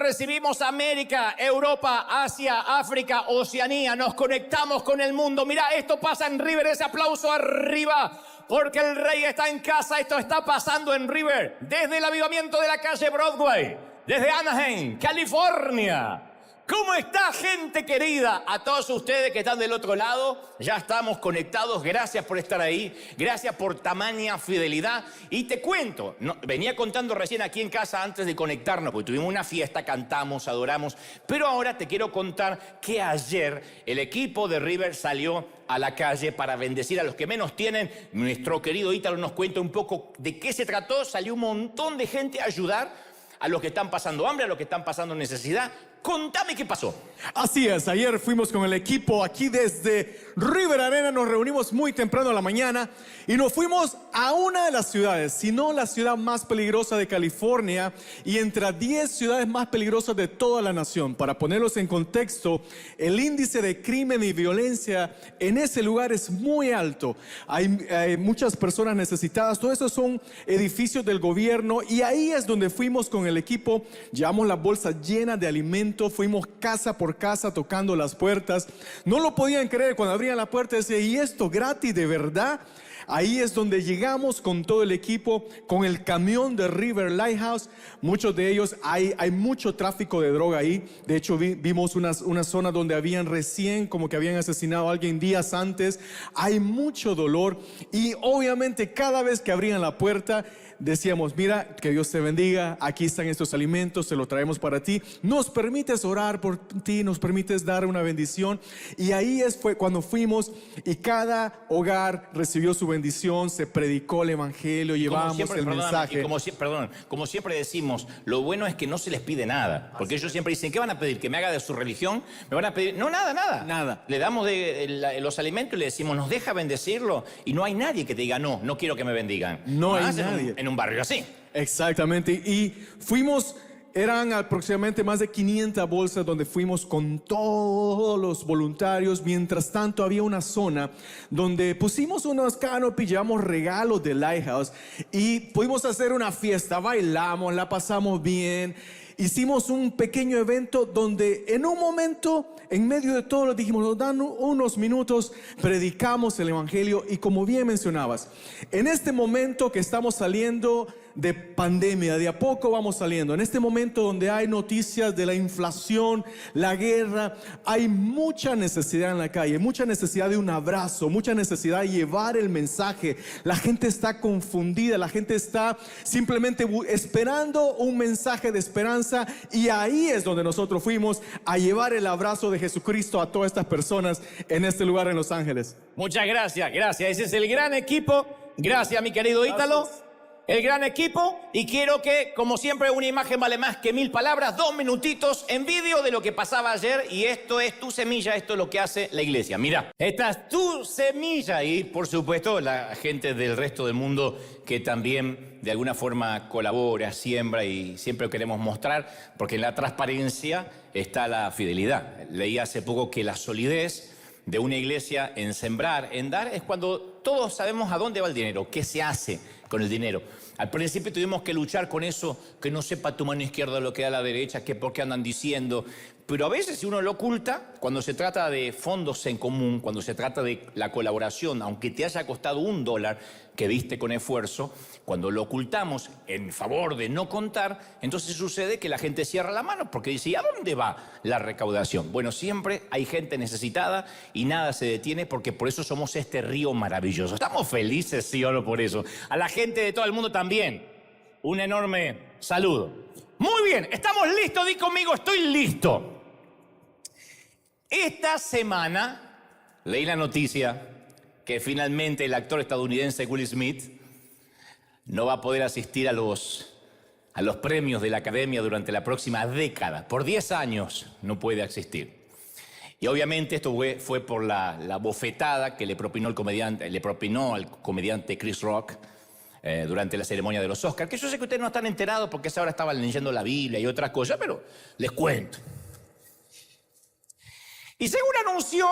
recibimos América, Europa, Asia, África, Oceanía. Nos conectamos con el mundo. Mira, esto pasa en River. Ese aplauso arriba, porque el rey está en casa. Esto está pasando en River, desde el avivamiento de la calle Broadway, desde Anaheim, California. ¿Cómo está, gente querida? A todos ustedes que están del otro lado, ya estamos conectados. Gracias por estar ahí. Gracias por tamaña fidelidad. Y te cuento, venía contando recién aquí en casa antes de conectarnos, porque tuvimos una fiesta, cantamos, adoramos. Pero ahora te quiero contar que ayer el equipo de River salió a la calle para bendecir a los que menos tienen. Nuestro querido Ítalo nos cuenta un poco de qué se trató. Salió un montón de gente a ayudar a los que están pasando hambre, a los que están pasando necesidad. Contame qué pasó. Así es, ayer fuimos con el equipo aquí desde River Arena, nos reunimos muy temprano a la mañana y nos fuimos a una de las ciudades, si no la ciudad más peligrosa de California y entre las 10 ciudades más peligrosas de toda la nación. Para ponerlos en contexto, el índice de crimen y violencia en ese lugar es muy alto. Hay muchas personas necesitadas, todos esos son edificios del gobierno y ahí es donde fuimos con el equipo. Llevamos las bolsas llenas de alimentos, fuimos casa por casa tocando las puertas. No lo podían creer cuando abrían la puerta y decían, ¿y esto gratis de verdad? Ahí es donde llegamos con todo el equipo, con el camión de River Lighthouse. Muchos de ellos, hay mucho tráfico de droga ahí. De hecho, vimos una zona donde habían como que habían asesinado a alguien días antes. Hay mucho dolor y obviamente cada vez que abrían la puerta decíamos, mira, que Dios te bendiga, aquí están estos alimentos, se los traemos para ti, nos permites orar por ti, nos permites dar una bendición. Y ahí fue cuando fuimos y cada hogar recibió su bendición, se predicó el evangelio, llevamos el mensaje. Como siempre decimos, lo bueno es que no se les pide nada, porque ellos siempre dicen, ¿qué van a pedir? ¿Que me haga de su religión? ¿Me van a pedir? No, nada. Le damos los alimentos y le decimos, ¿nos deja bendecirlo? Y no hay nadie que te diga, no quiero que me bendigan. No hay nadie. En un barrio así. Exactamente. Y fuimos, eran aproximadamente más de 500 bolsas donde fuimos con todos los voluntarios. Mientras tanto había una zona donde pusimos unos canopies, llevamos regalos de Lighthouse y pudimos hacer una fiesta, bailamos, la pasamos bien. Hicimos un pequeño evento donde en un momento, en medio de todo, les dijimos, nos dan unos minutos, predicamos el evangelio. Y como bien mencionabas, en este momento que estamos saliendo de pandemia, de a poco vamos saliendo, en este momento donde hay noticias de la inflación, la guerra, hay mucha necesidad en la calle, mucha necesidad de un abrazo, mucha necesidad de llevar el mensaje. La gente está confundida, la gente está simplemente esperando un mensaje de esperanza, y ahí es donde nosotros fuimos a llevar el abrazo de Jesucristo a todas estas personas en este lugar en Los Ángeles. Muchas gracias. Ese es el gran equipo. Gracias, mi querido Ítalo. El gran equipo, y quiero que, como siempre, una imagen vale más que 1000 palabras. 2 minutitos en vídeo de lo que pasaba ayer, y esto es tu semilla, esto es lo que hace la iglesia. Mira, esta es tu semilla, y por supuesto la gente del resto del mundo que también de alguna forma colabora, siembra, y siempre queremos mostrar, porque en la transparencia está la fidelidad. Leí hace poco que la solidez de una iglesia en sembrar, en dar, es cuando todos sabemos a dónde va el dinero, qué se hace con el dinero. Al principio tuvimos que luchar con eso, que no sepa tu mano izquierda lo que da la derecha, que por qué andan diciendo. Pero a veces si uno lo oculta, cuando se trata de fondos en común, cuando se trata de la colaboración, aunque te haya costado $1 que diste con esfuerzo, cuando lo ocultamos en favor de no contar, entonces sucede que la gente cierra la mano porque dice, ¿y a dónde va la recaudación? Bueno, siempre hay gente necesitada y nada se detiene, porque por eso somos este río maravilloso. Estamos felices, sí o no, por eso. A la gente de todo el mundo también, un enorme saludo. Muy bien, estamos listos, di conmigo, estoy listo. Esta semana leí la noticia que finalmente el actor estadounidense Will Smith no va a poder asistir a los premios de la Academia durante la próxima década. Por 10 años no puede asistir. Y obviamente esto fue por la bofetada que le propinó al comediante Chris Rock durante la ceremonia de los Oscars. Que yo sé que ustedes no están enterados porque a esa hora estaban leyendo la Biblia y otras cosas, pero les cuento. Y según anunció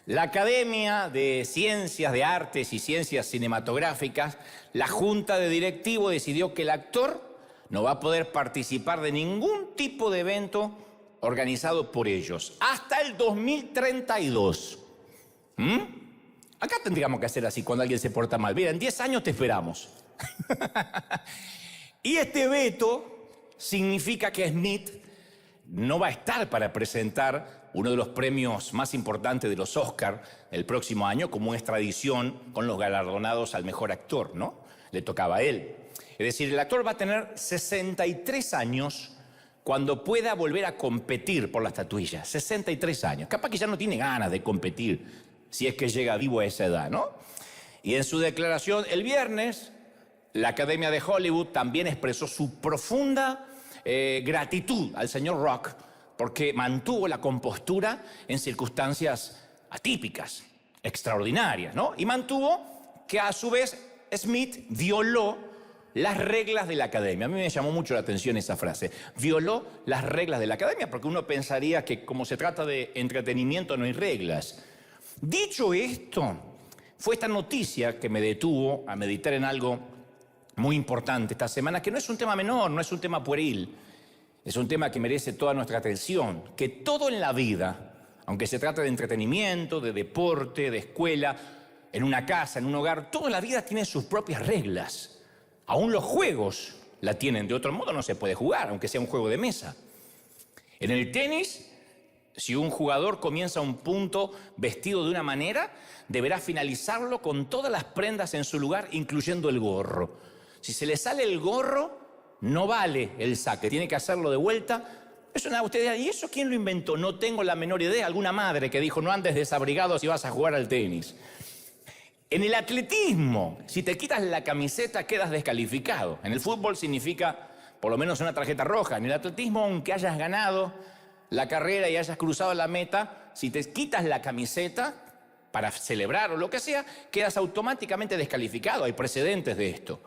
la Academia de Ciencias de Artes y Ciencias Cinematográficas, la Junta de Directivos decidió que el actor no va a poder participar de ningún tipo de evento organizado por ellos hasta el 2032. Acá tendríamos que hacer así cuando alguien se porta mal. Mira, en 10 años te esperamos. Y este veto significa que Smith no va a estar para presentar uno de los premios más importantes de los Oscar el próximo año, como es tradición con los galardonados al mejor actor, ¿no? Le tocaba a él. Es decir, el actor va a tener 63 años cuando pueda volver a competir por la estatuilla. 63 años. Capaz que ya no tiene ganas de competir si es que llega vivo a esa edad, ¿no? Y en su declaración el viernes, la Academia de Hollywood también expresó su profunda gratitud al señor Rock porque mantuvo la compostura en circunstancias atípicas, extraordinarias, ¿no? Y mantuvo que a su vez Smith violó las reglas de la Academia. A mí me llamó mucho la atención esa frase. Violó las reglas de la Academia, porque uno pensaría que como se trata de entretenimiento no hay reglas. Dicho esto, fue esta noticia que me detuvo a meditar en algo muy importante esta semana, que no es un tema menor, no es un tema pueril, es un tema que merece toda nuestra atención, que todo en la vida, aunque se trate de entretenimiento, de deporte, de escuela, en una casa, en un hogar, toda la vida tiene sus propias reglas. Aún los juegos la tienen, de otro modo no se puede jugar, aunque sea un juego de mesa. En el tenis, si un jugador comienza un punto vestido de una manera, deberá finalizarlo con todas las prendas en su lugar, incluyendo el gorro. Si se le sale el gorro, no vale el saque, tiene que hacerlo de vuelta. Usted dirá, ¿y eso quién lo inventó? No tengo la menor idea. Alguna madre que dijo, no andes desabrigado si vas a jugar al tenis. En el atletismo, si te quitas la camiseta, quedas descalificado. En el fútbol significa por lo menos una tarjeta roja. En el atletismo, aunque hayas ganado la carrera y hayas cruzado la meta, si te quitas la camiseta para celebrar o lo que sea, quedas automáticamente descalificado. Hay precedentes de esto.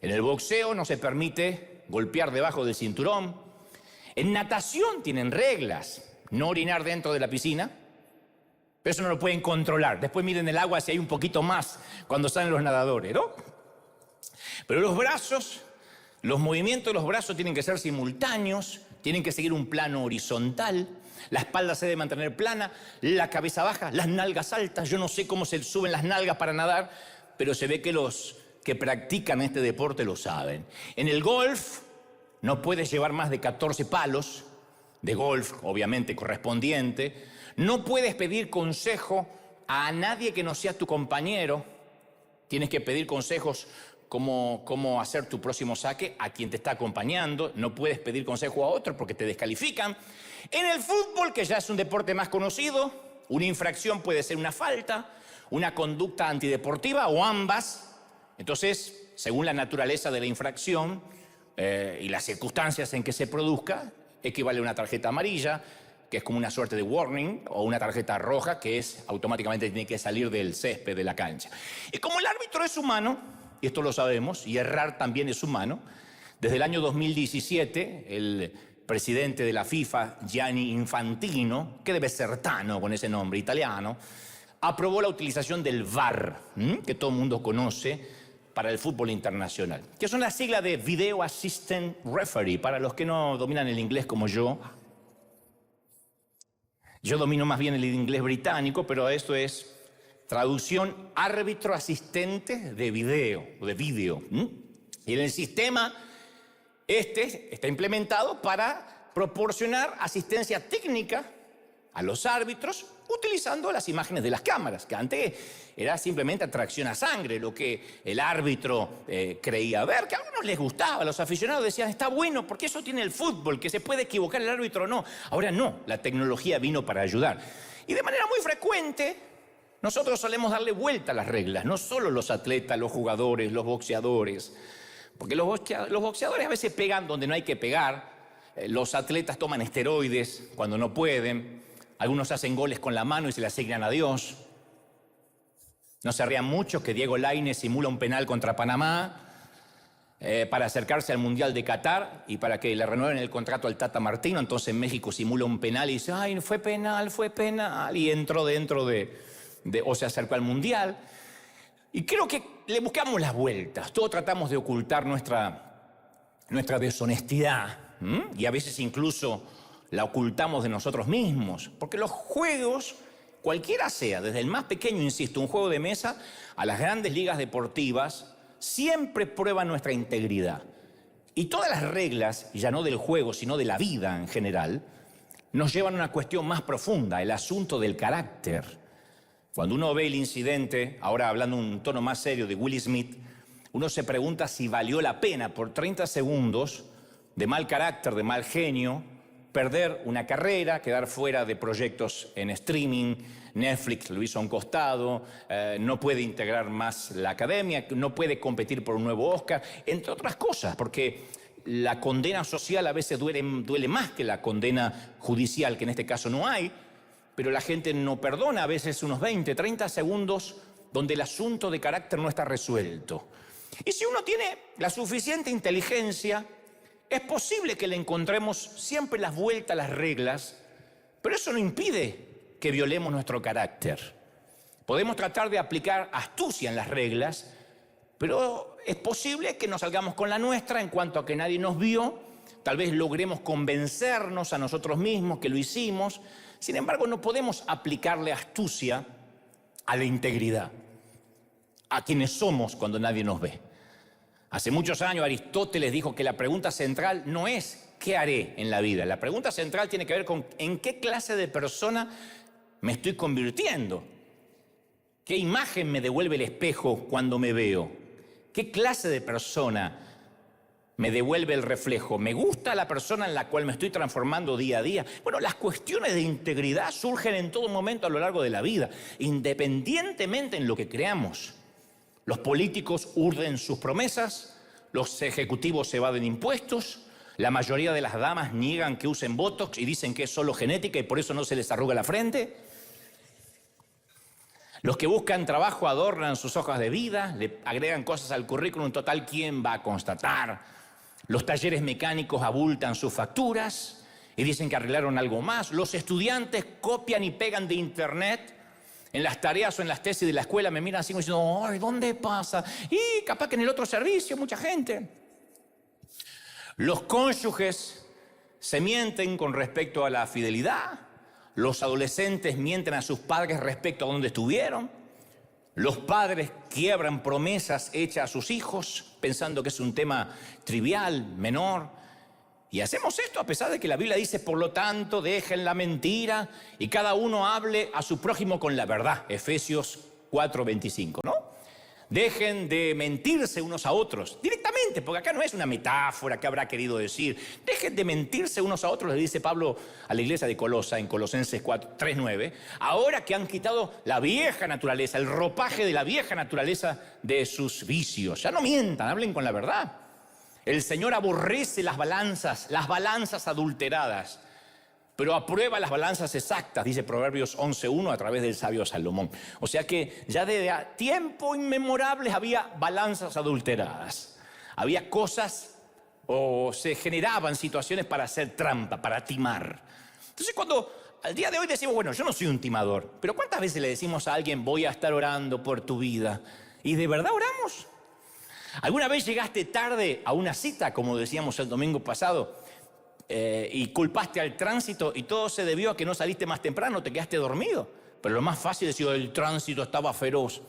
En el boxeo no se permite golpear debajo del cinturón. En natación tienen reglas. No orinar dentro de la piscina. Pero eso no lo pueden controlar. Después miren el agua si hay un poquito más cuando salen los nadadores, ¿no? Pero los brazos, los movimientos de los brazos tienen que ser simultáneos, tienen que seguir un plano horizontal, la espalda se debe mantener plana, la cabeza baja, las nalgas altas. Yo no sé cómo se suben las nalgas para nadar, pero se ve que los que practican este deporte lo saben. En el golf no puedes llevar más de 14 palos de golf, obviamente correspondiente. No puedes pedir consejo a nadie que no sea tu compañero. Tienes que pedir consejos cómo hacer tu próximo saque a quien te está acompañando. No puedes pedir consejo a otro porque te descalifican. En el fútbol, que ya es un deporte más conocido, una infracción puede ser una falta, una conducta antideportiva o ambas. Entonces, según la naturaleza de la infracción y las circunstancias en que se produzca, equivale a una tarjeta amarilla, que es como una suerte de warning, o una tarjeta roja, que es automáticamente tiene que salir del césped de la cancha. Y como el árbitro es humano, y esto lo sabemos, y errar también es humano, desde el año 2017, el presidente de la FIFA, Gianni Infantino, que debe ser Tano con ese nombre italiano, aprobó la utilización del VAR, que todo el mundo conoce, para el fútbol internacional, que son las siglas de Video Assistant Referee, para los que no dominan el inglés como yo. Yo domino más bien el inglés británico, pero esto es traducción árbitro asistente de video, o de vídeo. Y en el sistema, está implementado para proporcionar asistencia técnica a los árbitros utilizando las imágenes de las cámaras, que antes era simplemente atracción a sangre, lo que el árbitro creía ver, que a algunos les gustaba, los aficionados decían, está bueno, porque eso tiene el fútbol, que se puede equivocar el árbitro o no. Ahora no, la tecnología vino para ayudar. Y de manera muy frecuente, nosotros solemos darle vuelta a las reglas, no solo los atletas, los jugadores, los boxeadores, porque los boxeadores a veces pegan donde no hay que pegar, los atletas toman esteroides cuando no pueden, algunos hacen goles con la mano y se le asignan a Dios. No se rían mucho que Diego Lainez simula un penal contra Panamá para acercarse al Mundial de Qatar y para que le renueven el contrato al Tata Martino. Entonces México simula un penal y dice, ay, fue penal, y entró dentro o se acercó al Mundial. Y creo que le buscamos las vueltas. Todos tratamos de ocultar nuestra nuestra deshonestidad, y a veces incluso la ocultamos de nosotros mismos, porque los juegos, cualquiera sea, desde el más pequeño, insisto, un juego de mesa, a las grandes ligas deportivas, siempre prueban nuestra integridad. Y todas las reglas, ya no del juego, sino de la vida en general, nos llevan a una cuestión más profunda, el asunto del carácter. Cuando uno ve el incidente, ahora hablando en un tono más serio, de Will Smith, uno se pregunta si valió la pena por 30 segundos de mal carácter, de mal genio, perder una carrera, quedar fuera de proyectos en streaming. Netflix lo hizo a un costado, no puede integrar más la academia, no puede competir por un nuevo Oscar, entre otras cosas, porque la condena social a veces duele más que la condena judicial, que en este caso no hay, pero la gente no perdona a veces unos 20, 30 segundos donde el asunto de carácter no está resuelto. Y si uno tiene la suficiente inteligencia, es posible que le encontremos siempre las vueltas a las reglas, pero eso no impide que violemos nuestro carácter. Podemos tratar de aplicar astucia en las reglas, pero es posible que nos salgamos con la nuestra en cuanto a que nadie nos vio, tal vez logremos convencernos a nosotros mismos que lo hicimos. Sin embargo, no podemos aplicarle astucia a la integridad, a quienes somos cuando nadie nos ve. Hace muchos años Aristóteles dijo que la pregunta central no es ¿qué haré en la vida? La pregunta central tiene que ver con ¿en qué clase de persona me estoy convirtiendo? ¿Qué imagen me devuelve el espejo cuando me veo? ¿Qué clase de persona me devuelve el reflejo? ¿Me gusta la persona en la cual me estoy transformando día a día? Bueno, las cuestiones de integridad surgen en todo momento a lo largo de la vida, independientemente en lo que creamos. Los políticos urden sus promesas, los ejecutivos evaden impuestos, la mayoría de las damas niegan que usen Botox y dicen que es solo genética y por eso no se les arruga la frente. Los que buscan trabajo adornan sus hojas de vida, le agregan cosas al currículum, total, ¿quién va a constatar? Los talleres mecánicos abultan sus facturas y dicen que arreglaron algo más. Los estudiantes copian y pegan de internet. En las tareas o en las tesis de la escuela me miran así como diciendo, ¡ay, ¿dónde pasa? Y capaz que en el otro servicio, mucha gente. Los cónyuges se mienten con respecto a la fidelidad. Los adolescentes mienten a sus padres respecto a dónde estuvieron. Los padres quiebran promesas hechas a sus hijos pensando que es un tema trivial, menor. Y hacemos esto a pesar de que la Biblia dice, por lo tanto, dejen la mentira y cada uno hable a su prójimo con la verdad. Efesios 4:25, ¿no? Dejen de mentirse unos a otros, directamente, porque acá no es una metáfora que habrá querido decir. Dejen de mentirse unos a otros, le dice Pablo a la iglesia de Colosa, en Colosenses 3:9. Ahora que han quitado la vieja naturaleza, el ropaje de la vieja naturaleza de sus vicios. Ya no mientan, hablen con la verdad. El Señor aborrece las balanzas adulteradas, pero aprueba las balanzas exactas, dice Proverbios 11:1 a través del sabio Salomón. O sea que ya desde tiempo inmemorables había balanzas adulteradas. Había cosas o se generaban situaciones para hacer trampa, para timar. Entonces cuando al día de hoy decimos, bueno, yo no soy un timador, pero ¿cuántas veces le decimos a alguien, voy a estar orando por tu vida? ¿Y de verdad oramos? ¿Alguna vez llegaste tarde a una cita, como decíamos el domingo pasado, y culpaste al tránsito y todo se debió a que no saliste más temprano, te quedaste dormido? Pero lo más fácil es decir, el tránsito estaba feroz.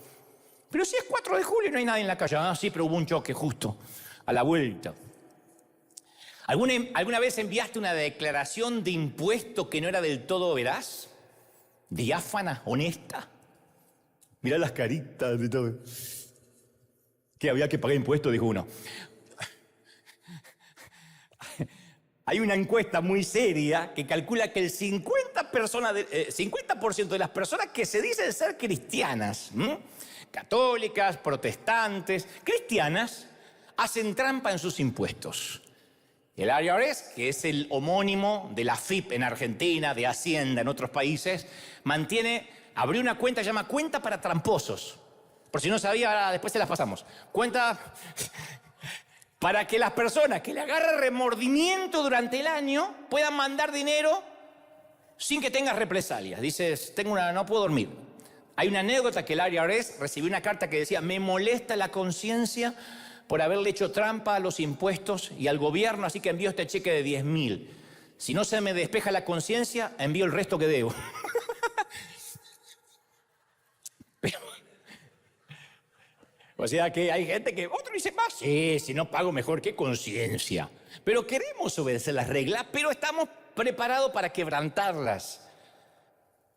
Pero si es 4 de julio y no hay nadie en la calle, sí, pero hubo un choque justo a la vuelta. ¿Alguna vez enviaste una declaración de impuesto que no era del todo veraz? Diáfana, honesta. Mirá las caritas de todo. Que había que pagar impuestos, dijo uno. Hay una encuesta muy seria que calcula que el 50% de las personas que se dicen ser cristianas, católicas, protestantes, cristianas, hacen trampa en sus impuestos. El IRS, que es el homónimo de la AFIP en Argentina, de Hacienda en otros países, abrió una cuenta, se llama cuenta para tramposos. Por si no sabía, ahora después se las pasamos. Cuenta para que las personas que le agarren remordimiento durante el año puedan mandar dinero sin que tengas represalias. Dices, no puedo dormir. Hay una anécdota que el IRS recibió una carta que decía, me molesta la conciencia por haberle hecho trampa a los impuestos y al gobierno, así que envío este cheque de 10.000. Si no se me despeja la conciencia, envío el resto que debo. Pero, o sea que hay gente que, otro dice, más, sí, si no pago mejor, qué conciencia. Pero queremos obedecer las reglas, pero estamos preparados para quebrantarlas.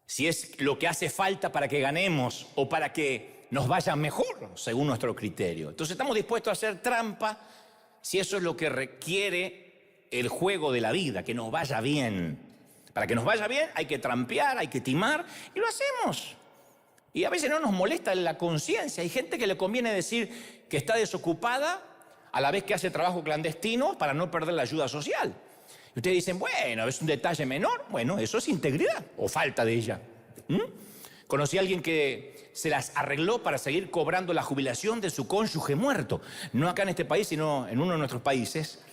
Si es lo que hace falta para que ganemos o para que nos vaya mejor, según nuestro criterio. Entonces estamos dispuestos a hacer trampa si eso es lo que requiere el juego de la vida, que nos vaya bien. Para que nos vaya bien hay que trampear, hay que timar, y lo hacemos. Y a veces no nos molesta la conciencia. Hay gente que le conviene decir que está desocupada a la vez que hace trabajo clandestino para no perder la ayuda social. Y ustedes dicen, bueno, es un detalle menor. Bueno, eso es integridad o falta de ella. Conocí a alguien que se las arregló para seguir cobrando la jubilación de su cónyuge muerto. No acá en este país, sino en uno de nuestros países.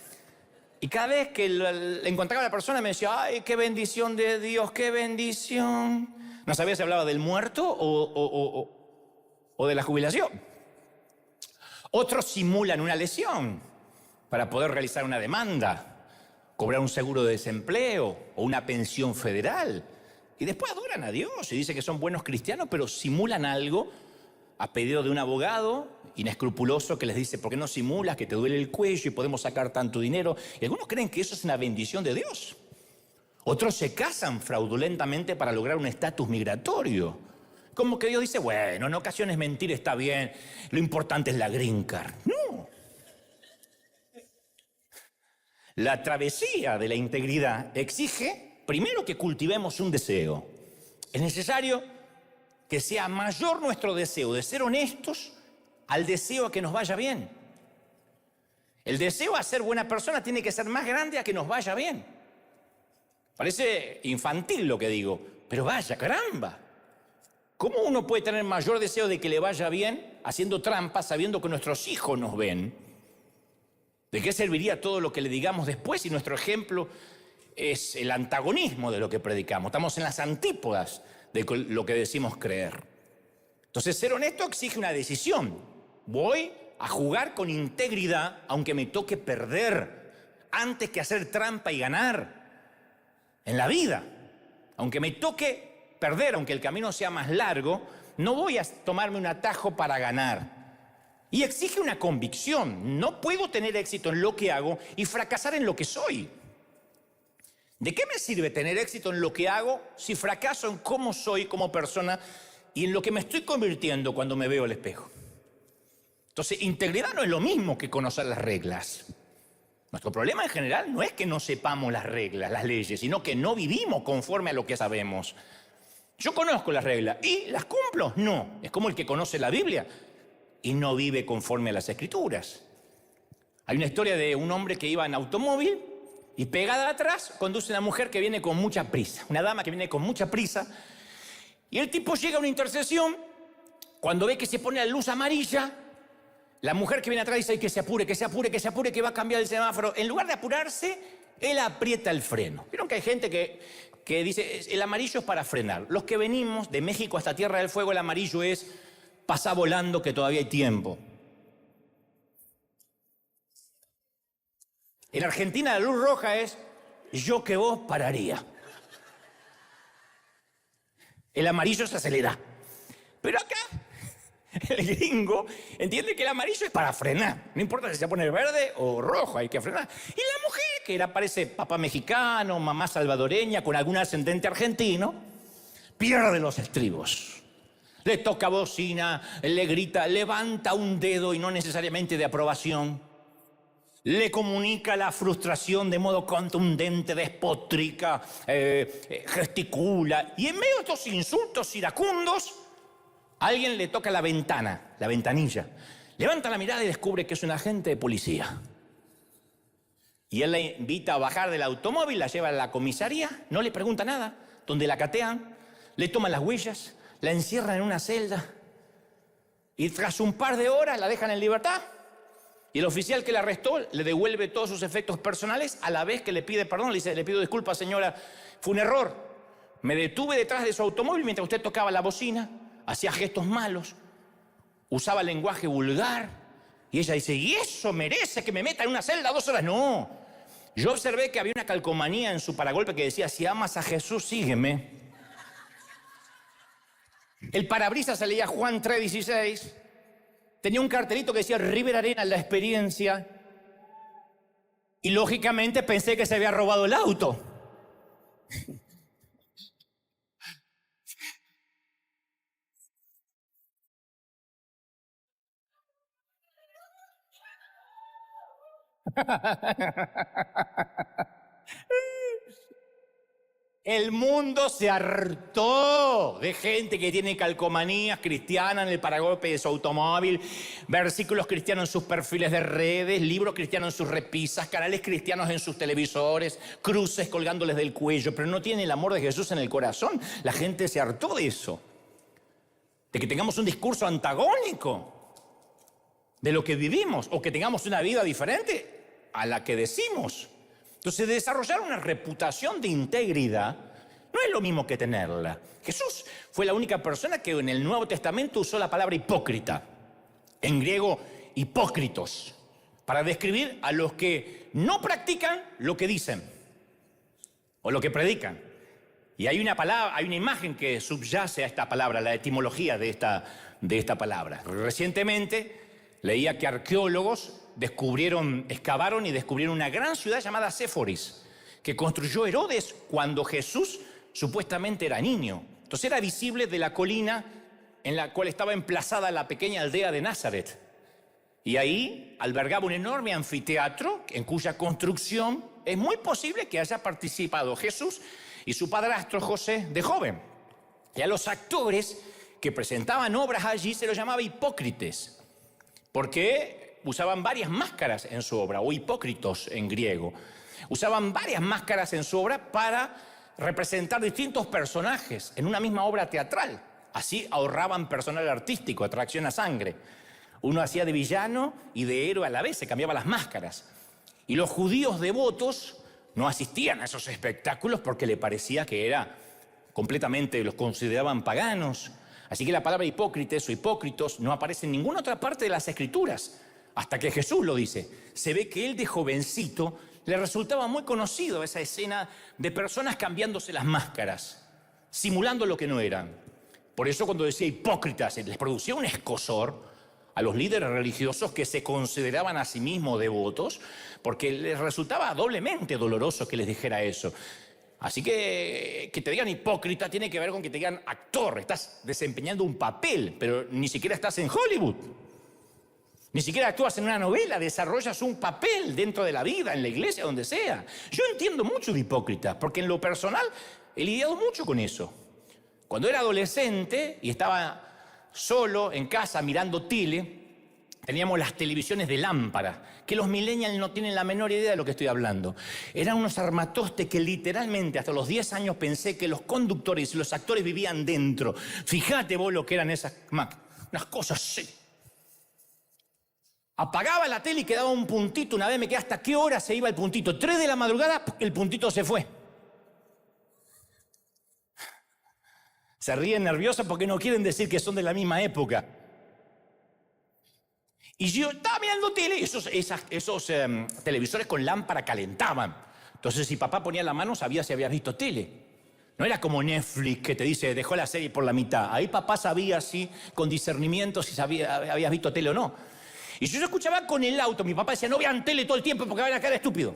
Y cada vez que le encontraba a la persona me decía, ay, qué bendición de Dios, qué bendición. No sabía si hablaba del muerto o de la jubilación. Otros simulan una lesión para poder realizar una demanda, cobrar un seguro de desempleo o una pensión federal. Y después adoran a Dios y dicen que son buenos cristianos, pero simulan algo a pedido de un abogado inescrupuloso que les dice, ¿por qué no simulas que te duele el cuello y podemos sacar tanto dinero? Y algunos creen que eso es una bendición de Dios. Otros se casan fraudulentamente para lograr un estatus migratorio. Como que Dios dice, bueno, en ocasiones mentir está bien, lo importante es la green card. No. La travesía de la integridad exige, primero, que cultivemos un deseo. Es necesario que sea mayor nuestro deseo de ser honestos al deseo a que nos vaya bien. El deseo a ser buena persona tiene que ser más grande a que nos vaya bien. Parece infantil lo que digo, pero vaya, caramba. ¿Cómo uno puede tener mayor deseo de que le vaya bien haciendo trampas sabiendo que nuestros hijos nos ven? ¿De qué serviría todo lo que le digamos después si nuestro ejemplo es el antagonismo de lo que predicamos? Estamos en las antípodas de lo que decimos creer. Entonces, ser honesto exige una decisión. Voy a jugar con integridad aunque me toque perder antes que hacer trampa y ganar en la vida. Aunque me toque perder, aunque el camino sea más largo, no voy a tomarme un atajo para ganar. Y exige una convicción. No puedo tener éxito en lo que hago y fracasar en lo que soy. ¿De qué me sirve tener éxito en lo que hago si fracaso en cómo soy como persona y en lo que me estoy convirtiendo cuando me veo al espejo? Entonces, integridad no es lo mismo que conocer las reglas. Nuestro problema en general no es que no sepamos las reglas, las leyes, sino que no vivimos conforme a lo que sabemos. Yo conozco las reglas y las cumplo. No, es como el que conoce la Biblia y no vive conforme a las Escrituras. Hay una historia de un hombre que iba en automóvil y pegada atrás conduce una mujer que viene con mucha prisa, una dama que viene con mucha prisa, y el tipo llega a una intersección. Cuando ve que se pone la luz amarilla, la mujer que viene atrás dice, que se apure, que se apure, que se apure, que va a cambiar el semáforo. En lugar de apurarse, él aprieta el freno. Vieron que hay gente que dice, el amarillo es para frenar. Los que venimos de México hasta Tierra del Fuego, el amarillo es pasa volando que todavía hay tiempo. En Argentina la luz roja es yo que vos pararía. El amarillo se acelera. Pero acá el gringo entiende que el amarillo es para frenar. No importa si se pone verde o rojo, hay que frenar. Y la mujer, que parece papá mexicano, mamá salvadoreña, con algún ascendente argentino, pierde los estribos. Le toca bocina, le grita, levanta un dedo y no necesariamente de aprobación. Le comunica la frustración de modo contundente, despotrica, gesticula. Y en medio de estos insultos iracundos, alguien le toca la ventana, la ventanilla. Levanta la mirada y descubre que es un agente de policía. Y él la invita a bajar del automóvil, la lleva a la comisaría, no le pregunta nada, donde la catean, le toman las huellas, la encierran en una celda y tras un par de horas la dejan en libertad. Y el oficial que la arrestó le devuelve todos sus efectos personales a la vez que le pide perdón. Le dice, le pido disculpas, señora, fue un error. Me detuve detrás de su automóvil mientras usted tocaba la bocina, hacía gestos malos, usaba lenguaje vulgar Y ella dice, ¿y eso merece que me meta en una celda 2 horas? No. Yo observé que había una calcomanía en su paragolpe que decía, si amas a Jesús, sígueme. El parabrisas se leía Juan 3:16. Tenía un cartelito que decía, River Arena, la experiencia. Y lógicamente pensé que se había robado el auto. El mundo se hartó de gente que tiene calcomanías cristianas en el paragolpe de su automóvil, versículos cristianos en sus perfiles de redes, libros cristianos en sus repisas, canales cristianos en sus televisores, cruces colgándoles del cuello, pero no tiene el amor de Jesús en el corazón. La gente se hartó de eso, de que tengamos un discurso antagónico de lo que vivimos o que tengamos una vida diferente a la que decimos. Entonces, desarrollar una reputación de integridad no es lo mismo que tenerla. Jesús fue la única persona que en el Nuevo Testamento usó la palabra hipócrita, en griego hipócritos, para describir a los que no practican lo que dicen o lo que predican. Y hay una palabra, hay una imagen que subyace a esta palabra, la etimología de esta palabra. Recientemente leía que arqueólogos excavaron y descubrieron una gran ciudad llamada Séforis, que construyó Herodes cuando Jesús supuestamente era niño. Entonces era visible de la colina en la cual estaba emplazada la pequeña aldea de Nazaret. Y ahí albergaba un enorme anfiteatro en cuya construcción es muy posible que haya participado Jesús y su padrastro José de joven. Y a los actores que presentaban obras allí se los llamaba hipócrites, porque usaban varias máscaras en su obra, o hipócritos en griego. Usaban varias máscaras en su obra para representar distintos personajes en una misma obra teatral. Así ahorraban personal artístico, atracción a sangre. Uno hacía de villano y de héroe a la vez, se cambiaban las máscaras. Y los judíos devotos no asistían a esos espectáculos porque le parecía que era completamente, los consideraban paganos. Así que la palabra hipócrites o hipócritos no aparece en ninguna otra parte de las Escrituras, hasta que Jesús lo dice. Se ve que él de jovencito le resultaba muy conocido esa escena de personas cambiándose las máscaras, simulando lo que no eran. Por eso cuando decía hipócritas, les producía un escozor a los líderes religiosos que se consideraban a sí mismos devotos, porque les resultaba doblemente doloroso que les dijera eso. Así que te digan hipócrita tiene que ver con que te digan actor, estás desempeñando un papel, pero ni siquiera estás en Hollywood. Ni siquiera actúas en una novela, desarrollas un papel dentro de la vida, en la iglesia, donde sea. Yo entiendo mucho de hipócritas, porque en lo personal he lidiado mucho con eso. Cuando era adolescente y estaba solo en casa mirando tele, teníamos las televisiones de lámpara, que los millennials no tienen la menor idea de lo que estoy hablando. Eran unos armatostes que literalmente hasta los 10 años pensé que los conductores y los actores vivían dentro. Fíjate vos lo que eran esas máquinas, unas cosas así. Apagaba la tele y quedaba un puntito. Una vez me quedé hasta qué hora se iba el puntito. 3 de la madrugada, el puntito se fue. Se ríen nerviosos porque no quieren decir que son de la misma época. Y yo estaba mirando tele y esos televisores con lámpara calentaban. Entonces si papá ponía la mano sabía si habías visto tele. No era como Netflix que te dice dejó la serie por la mitad. Ahí papá sabía si con discernimiento si habías visto tele o no. Y yo escuchaba con el auto, mi papá decía, no vean tele todo el tiempo porque van a quedar estúpidos.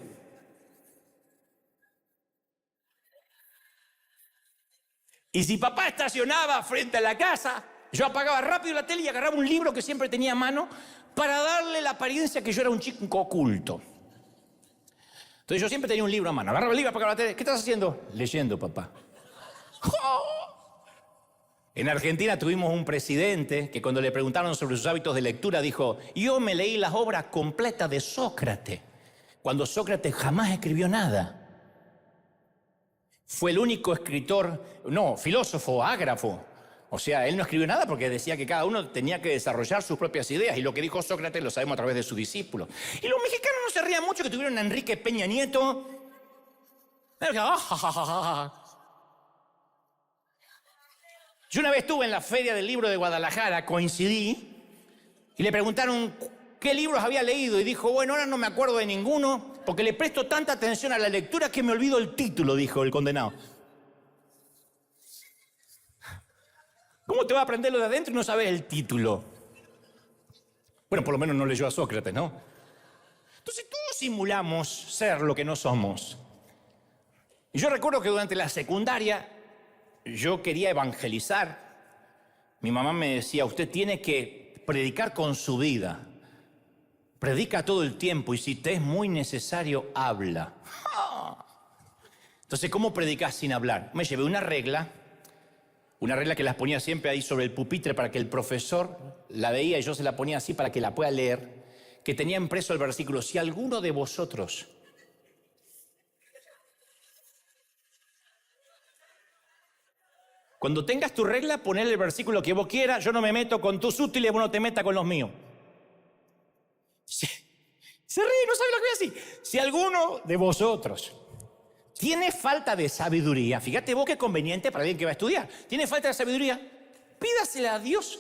Y si papá estacionaba frente a la casa, yo apagaba rápido la tele y agarraba un libro que siempre tenía a mano para darle la apariencia que yo era un chico oculto. Entonces yo siempre tenía un libro a mano. Agarraba el libro, apagaba la tele. ¿Qué estás haciendo? Leyendo, papá. En Argentina tuvimos un presidente que cuando le preguntaron sobre sus hábitos de lectura dijo, yo me leí las obras completas de Sócrates, cuando Sócrates jamás escribió nada. Fue el único filósofo, ágrafo. O sea, él no escribió nada porque decía que cada uno tenía que desarrollar sus propias ideas y lo que dijo Sócrates lo sabemos a través de sus discípulos. Y los mexicanos no se rían mucho que tuvieron a Enrique Peña Nieto. Yo una vez estuve en la Feria del Libro de Guadalajara, coincidí, y le preguntaron qué libros había leído y dijo, bueno, ahora no me acuerdo de ninguno porque le presto tanta atención a la lectura que me olvido el título, dijo el condenado. ¿Cómo te va a aprender lo de adentro y no sabes el título? Bueno, por lo menos no leyó a Sócrates, ¿no? Entonces todos simulamos ser lo que no somos. Y yo recuerdo que durante la secundaria yo quería evangelizar. Mi mamá me decía, usted tiene que predicar con su vida. Predica todo el tiempo y si te es muy necesario, habla. Entonces, ¿cómo predicas sin hablar? Me llevé una regla que las ponía siempre ahí sobre el pupitre para que el profesor la veía y yo se la ponía así para que la pueda leer, que tenía impreso el versículo, si alguno de vosotros cuando tengas tu regla, ponle el versículo que vos quieras, yo no me meto con tus útiles, vos no te metas con los míos. Se ríe, no sabe lo que voy a decir. Si alguno de vosotros tiene falta de sabiduría, fíjate vos qué conveniente para alguien que va a estudiar, tiene falta de sabiduría, pídasela a Dios,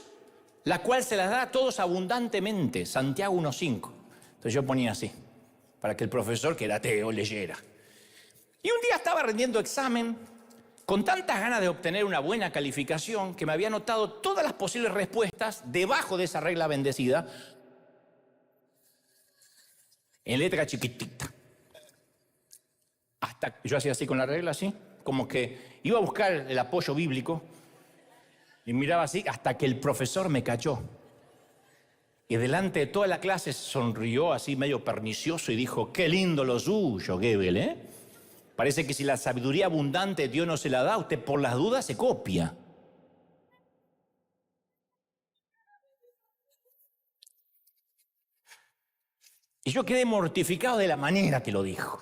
la cual se la da a todos abundantemente, Santiago 1:5. Entonces yo ponía así, para que el profesor, que era ateo, leyera. Y un día estaba rendiendo examen, con tantas ganas de obtener una buena calificación, que me había anotado todas las posibles respuestas debajo de esa regla bendecida, en letra chiquitita. Hasta yo hacía así con la regla, así, como que iba a buscar el apoyo bíblico y miraba así hasta que el profesor me cachó. Y delante de toda la clase sonrió así medio pernicioso y dijo, qué lindo lo suyo, Goebbels, ¿eh? Parece que si la sabiduría abundante Dios no se la da, usted por las dudas se copia. Y yo quedé mortificado de la manera que lo dijo.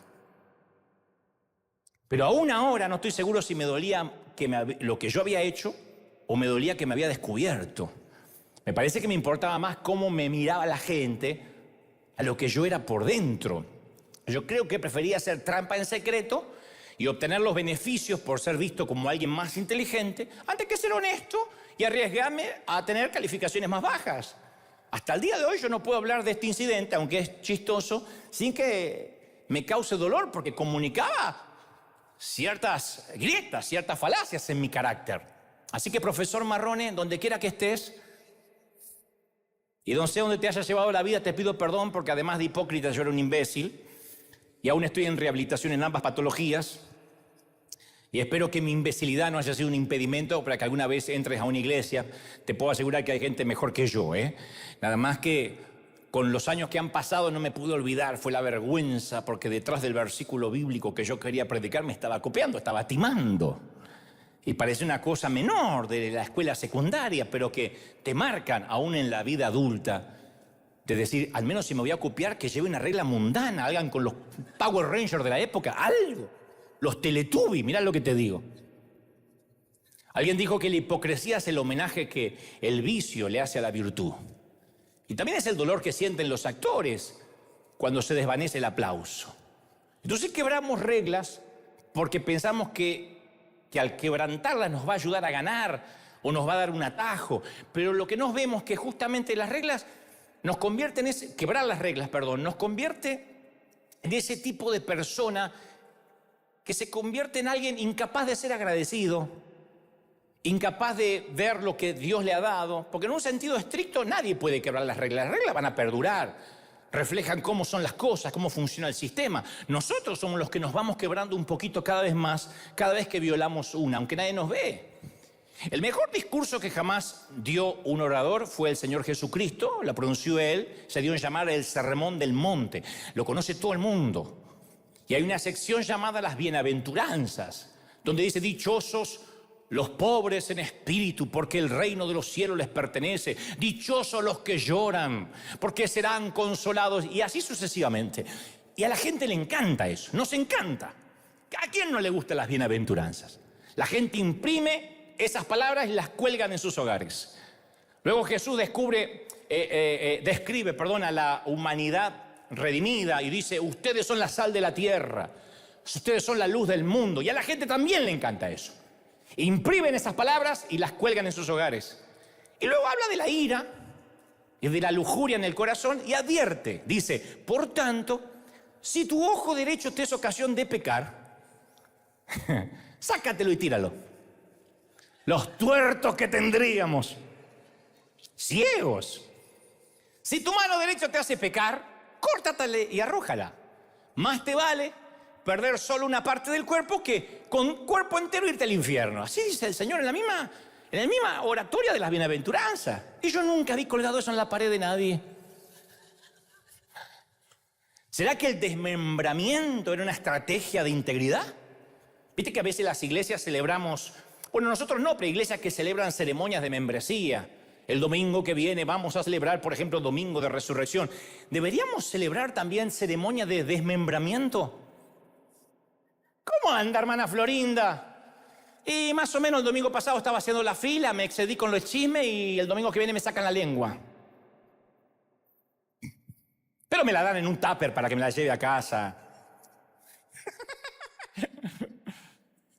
Pero aún ahora no estoy seguro si me dolía lo que yo había hecho o me dolía que me había descubierto. Me parece que me importaba más cómo me miraba la gente a lo que yo era por dentro. Yo creo que prefería hacer trampa en secreto y obtener los beneficios por ser visto como alguien más inteligente antes que ser honesto y arriesgarme a tener calificaciones más bajas. Hasta el día de hoy yo no puedo hablar de este incidente, aunque es chistoso, sin que me cause dolor porque comunicaba ciertas grietas, ciertas falacias en mi carácter. Así que, profesor Marrone, donde quiera que estés y donde sea donde te haya llevado la vida, te pido perdón porque además de hipócrita yo era un imbécil y aún estoy en rehabilitación en ambas patologías y espero que mi imbecilidad no haya sido un impedimento para que alguna vez entres a una iglesia. Te puedo asegurar que hay gente mejor que yo, Nada más que con los años que han pasado no me pude olvidar, fue la vergüenza, porque detrás del versículo bíblico que yo quería predicar me estaba copiando, estaba timando. Y parece una cosa menor de la escuela secundaria, pero que te marcan aún en la vida adulta, de decir, al menos si me voy a copiar, que lleve una regla mundana, hagan con los Power Rangers de la época, algo. Los Teletubbies, mirá lo que te digo. Alguien dijo que la hipocresía es el homenaje que el vicio le hace a la virtud. Y también es el dolor que sienten los actores cuando se desvanece el aplauso. Entonces quebramos reglas porque pensamos que al quebrantarlas nos va a ayudar a ganar o nos va a dar un atajo. Pero lo que nos vemos que justamente las reglas nos convierten quebrar las reglas, nos convierte en ese tipo de persona que se convierte en alguien incapaz de ser agradecido, incapaz de ver lo que Dios le ha dado, porque en un sentido estricto nadie puede quebrar las reglas van a perdurar, reflejan cómo son las cosas, cómo funciona el sistema. Nosotros somos los que nos vamos quebrando un poquito cada vez más, cada vez que violamos una, aunque nadie nos ve. El mejor discurso que jamás dio un orador fue el Señor Jesucristo, lo pronunció él, se dio en llamar el Sermón del Monte, lo conoce todo el mundo. Y hay una sección llamada las bienaventuranzas, donde dice, dichosos los pobres en espíritu, porque el reino de los cielos les pertenece. Dichosos los que lloran, porque serán consolados. Y así sucesivamente. Y a la gente le encanta eso, nos encanta. ¿A quién no le gustan las bienaventuranzas? La gente imprime esas palabras y las cuelgan en sus hogares. Luego Jesús describe a la humanidad redimida y dice, ustedes son la sal de la tierra, ustedes son la luz del mundo. Y a la gente también le encanta eso. Imprimen esas palabras y las cuelgan en sus hogares. Y luego habla de la ira y de la lujuria en el corazón, y advierte, dice, por tanto, si tu ojo derecho te es ocasión de pecar, sácatelo y tíralo. Los tuertos que tendríamos, ciegos. Si tu mano derecha te hace pecar, córtatela y arrójala. Más te vale perder solo una parte del cuerpo que con cuerpo entero irte al infierno. Así dice el Señor en la misma oratoria de las bienaventuranzas. Y yo nunca vi colgado eso en la pared de nadie. ¿Será que el desmembramiento era una estrategia de integridad? Viste que a veces las iglesias celebramos, bueno, nosotros no, pero iglesias que celebran ceremonias de membresía. El domingo que viene vamos a celebrar, por ejemplo, Domingo de Resurrección. ¿Deberíamos celebrar también ceremonia de desmembramiento? ¿Cómo anda, hermana Florinda? Y más o menos el domingo pasado estaba haciendo la fila, me excedí con los chismes y el domingo que viene me sacan la lengua. Pero me la dan en un tupper para que me la lleve a casa.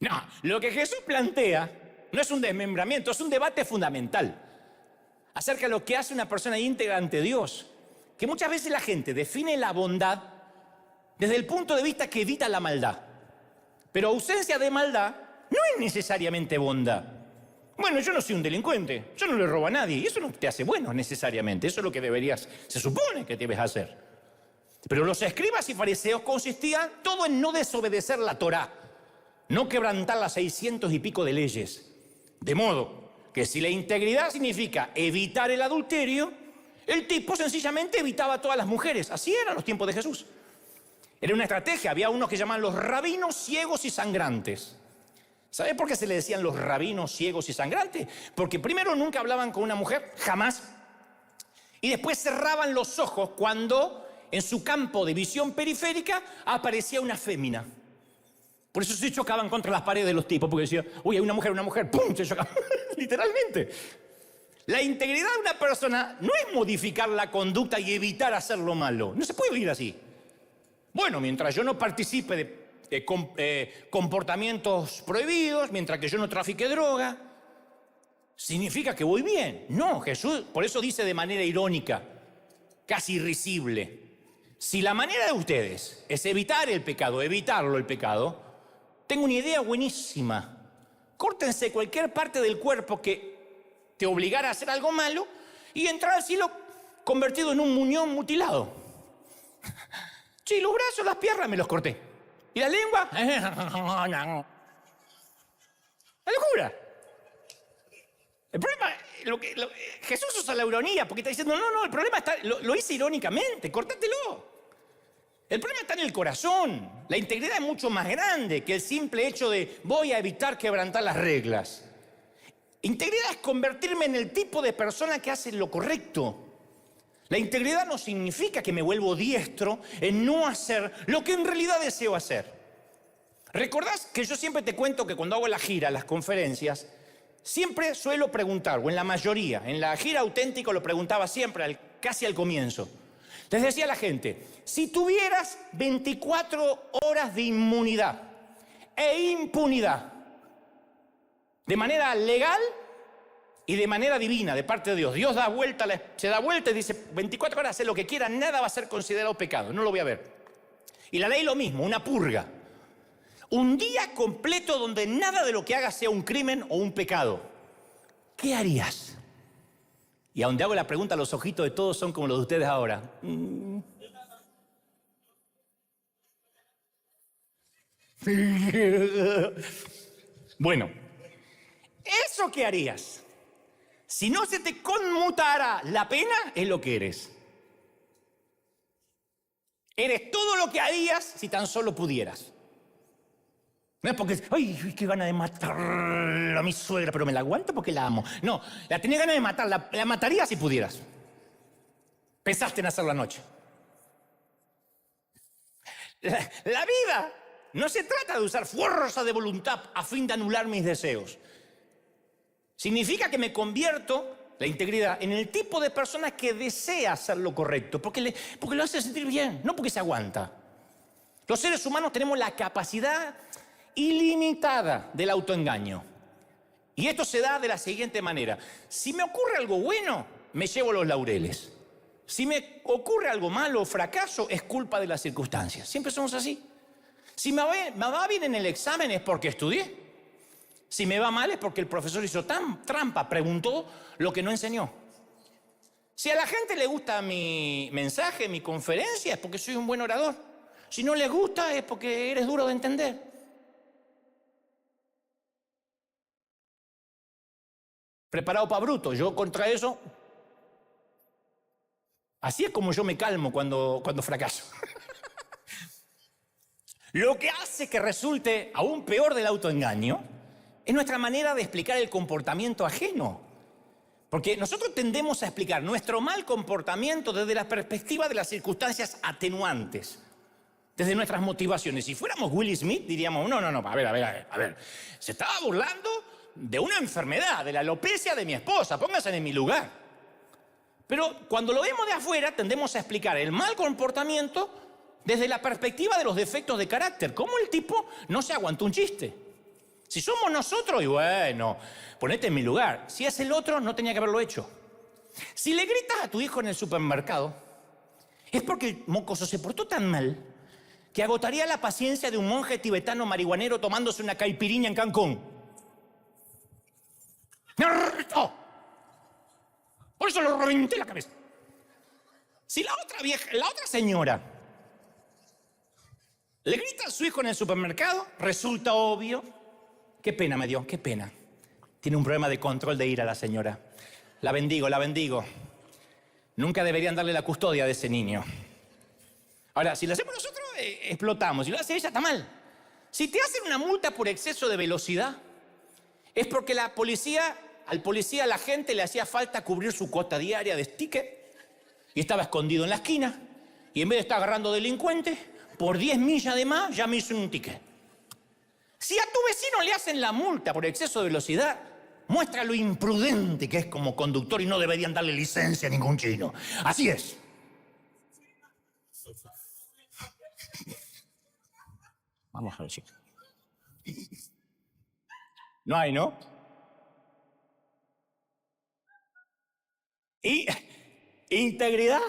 No, lo que Jesús plantea no es un desmembramiento, es un debate fundamental acerca de lo que hace una persona íntegra ante Dios. Que muchas veces la gente define la bondad desde el punto de vista que evita la maldad. Pero ausencia de maldad no es necesariamente bondad. Bueno, yo no soy un delincuente, yo no le robo a nadie, y eso no te hace bueno necesariamente, eso es lo que deberías, se supone que debes hacer. Pero los escribas y fariseos consistían todo en no desobedecer la Torá, no quebrantar las 600 y pico de leyes. De modo que si la integridad significa evitar el adulterio, el tipo sencillamente evitaba a todas las mujeres. Así eran los tiempos de Jesús. Era una estrategia, había unos que llamaban los rabinos ciegos y sangrantes. ¿Sabe por qué se le decían los rabinos ciegos y sangrantes? Porque primero nunca hablaban con una mujer, jamás. Y después cerraban los ojos cuando en su campo de visión periférica aparecía una fémina. Por eso se chocaban contra las paredes de los tipos, porque decían, uy, hay una mujer, ¡pum!, se chocaban. Literalmente. La integridad de una persona no es modificar la conducta y evitar hacer lo malo. No se puede vivir así. Bueno, mientras yo no participe de comportamientos prohibidos, mientras que yo no trafique droga, significa que voy bien. No, Jesús por eso dice de manera irónica, casi risible, si la manera de ustedes es evitar el pecado, evitarlo el pecado, tengo una idea buenísima. Córtense cualquier parte del cuerpo que te obligara a hacer algo malo y entrar al cielo convertido en un muñón mutilado. Sí, los brazos, las piernas me los corté. ¿Y la lengua? La locura. El problema, Jesús usa la ironía porque está diciendo, no, el problema está, lo hice irónicamente, córtatelo. El problema está en el corazón. La integridad es mucho más grande que el simple hecho de voy a evitar quebrantar las reglas. Integridad es convertirme en el tipo de persona que hace lo correcto. La integridad no significa que me vuelvo diestro en no hacer lo que en realidad deseo hacer. ¿Recordás que yo siempre te cuento que cuando hago la gira, las conferencias, siempre suelo preguntar, o en la mayoría, en la gira auténtico lo preguntaba siempre, casi al comienzo. Les decía a la gente, si tuvieras 24 horas de inmunidad e impunidad, de manera legal y de manera divina, de parte de Dios, Dios se da vuelta y dice, 24 horas, haz lo que quiera, nada va a ser considerado pecado, no lo voy a ver. Y la ley lo mismo, una purga. Un día completo donde nada de lo que hagas sea un crimen o un pecado. ¿Qué harías? Y a donde hago la pregunta, los ojitos de todos son como los de ustedes ahora. Bueno, ¿eso qué harías? Si no se te conmutara la pena, es lo que eres. Eres todo lo que harías si tan solo pudieras. No es porque, ay, qué gana de matar a mi suegra, pero me la aguanto porque la amo. No, la tenía ganas de matar, la mataría si pudieras. Pensaste en hacerlo anoche. La vida no se trata de usar fuerza de voluntad a fin de anular mis deseos. Significa que me convierto, la integridad, en el tipo de persona que desea hacer lo correcto, porque lo hace sentir bien, no porque se aguanta. Los seres humanos tenemos la capacidad ilimitada del autoengaño. Y esto se da de la siguiente manera. Si me ocurre algo bueno, me llevo los laureles. Si me ocurre algo malo o fracaso, es culpa de las circunstancias. Siempre somos así. Si me va bien en el examen es porque estudié. Si me va mal es porque el profesor hizo trampa, preguntó lo que no enseñó. Si a la gente le gusta mi mensaje, mi conferencia, es porque soy un buen orador. Si no les gusta es porque eres duro de entender. Preparado para bruto, yo contra eso. Así es como yo me calmo cuando fracaso. Lo que hace que resulte aún peor del autoengaño es nuestra manera de explicar el comportamiento ajeno. Porque nosotros tendemos a explicar nuestro mal comportamiento desde la perspectiva de las circunstancias atenuantes, desde nuestras motivaciones. Si fuéramos Will Smith, diríamos, no, a ver. Se estaba burlando de una enfermedad, de la alopecia de mi esposa, pónganse en mi lugar. Pero cuando lo vemos de afuera, tendemos a explicar el mal comportamiento desde la perspectiva de los defectos de carácter. ¿Cómo el tipo no se aguantó un chiste? Si somos nosotros, y bueno, ponete en mi lugar. Si es el otro, no tenía que haberlo hecho. Si le gritas a tu hijo en el supermercado, es porque el mocoso se portó tan mal que agotaría la paciencia de un monje tibetano marihuanero tomándose una caipirinha en Cancún. ¡Nerto! Por eso lo reventé la cabeza. Si la otra señora le grita a su hijo en el supermercado, resulta obvio. Qué pena me dio, qué pena. Tiene un problema de control de ira la señora. La bendigo. Nunca deberían darle la custodia de ese niño. Ahora, si lo hacemos nosotros, explotamos. Si lo hace ella, está mal. Si te hacen una multa por exceso de velocidad, es porque al policía, a la gente le hacía falta cubrir su cuota diaria de ticket y estaba escondido en la esquina. Y en vez de estar agarrando delincuentes, por 10 millas de más, ya me hizo un ticket. Si a tu vecino le hacen la multa por exceso de velocidad, muestra lo imprudente que es como conductor y no deberían darle licencia a ningún chino. Así es. Vamos a ver, chicos. No hay, ¿no? Y integridad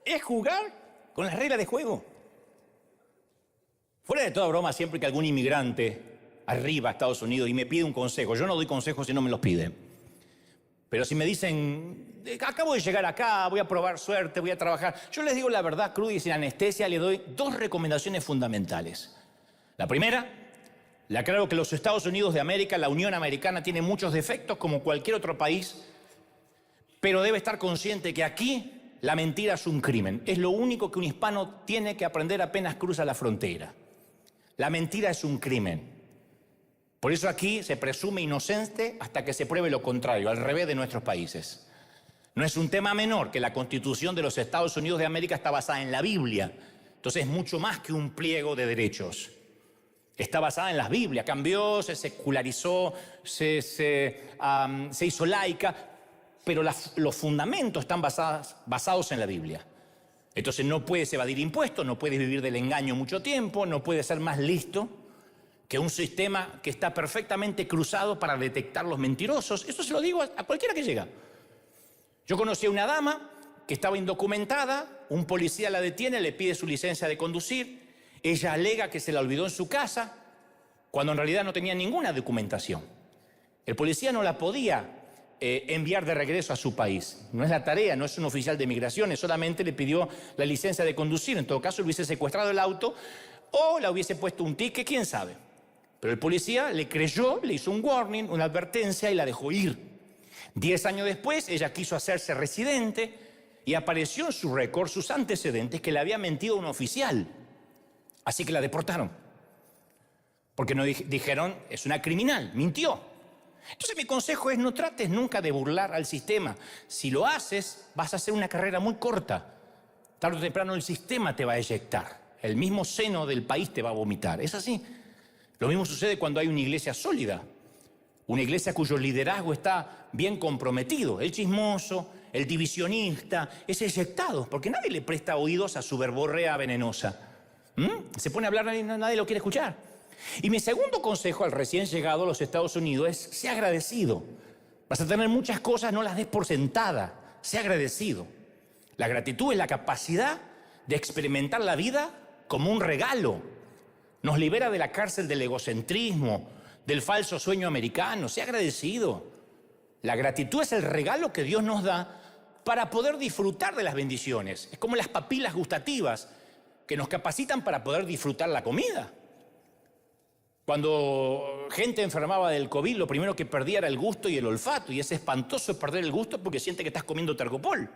es jugar con las reglas de juego. Fuera de toda broma, siempre que algún inmigrante arriba a Estados Unidos y me pide un consejo, yo no doy consejos si no me los pide. Pero si me dicen, acabo de llegar acá, voy a probar suerte, voy a trabajar, yo les digo la verdad cruda y sin anestesia, le doy 2 recomendaciones fundamentales. La primera, le aclaro que los Estados Unidos de América, la Unión Americana, tiene muchos defectos como cualquier otro país, pero debe estar consciente que aquí la mentira es un crimen. Es lo único que un hispano tiene que aprender apenas cruza la frontera. La mentira es un crimen. Por eso aquí se presume inocente hasta que se pruebe lo contrario, al revés de nuestros países. No es un tema menor que la Constitución de los Estados Unidos de América está basada en la Biblia. Entonces es mucho más que un pliego de derechos. Está basada en la Biblia. Cambió, se secularizó, se hizo laica, pero los fundamentos están basados en la Biblia. Entonces no puedes evadir impuestos, no puedes vivir del engaño mucho tiempo, no puedes ser más listo que un sistema que está perfectamente cruzado para detectar los mentirosos. Eso se lo digo a cualquiera que llega. Yo conocí a una dama que estaba indocumentada, un policía la detiene, le pide su licencia de conducir, ella alega que se la olvidó en su casa, cuando en realidad no tenía ninguna documentación. El policía no la podía enviar de regreso a su país. No es la tarea, no es un oficial de migraciones, solamente le pidió la licencia de conducir. En todo caso, le hubiese secuestrado el auto o le hubiese puesto un ticket, quién sabe. Pero el policía le creyó, le hizo un warning, una advertencia y la dejó ir. 10 años después, ella quiso hacerse residente y apareció en su récord, sus antecedentes, que le había mentido a un oficial. Así que la deportaron. Porque no dijeron, es una criminal, mintió. Entonces mi consejo es no trates nunca de burlar al sistema. Si lo haces, vas a hacer una carrera muy corta. Tarde o temprano el sistema te va a eyectar. El mismo seno del país te va a vomitar. Es así. Lo mismo sucede cuando hay una iglesia sólida. Una iglesia cuyo liderazgo está bien comprometido. El chismoso, el divisionista, es eyectado. Porque nadie le presta oídos a su verborrea venenosa. Se pone a hablar y nadie lo quiere escuchar. Y mi segundo consejo al recién llegado a los Estados Unidos es, sé agradecido. Vas a tener muchas cosas, no las des por sentada. Sé agradecido. La gratitud es la capacidad de experimentar la vida como un regalo. Nos libera de la cárcel del egocentrismo, del falso sueño americano. Sea agradecido. La gratitud es el regalo que Dios nos da para poder disfrutar de las bendiciones. Es como las papilas gustativas que nos capacitan para poder disfrutar la comida. Cuando gente enfermaba del COVID, lo primero que perdía era el gusto y el olfato. Y es espantoso perder el gusto porque siente que estás comiendo tergopol.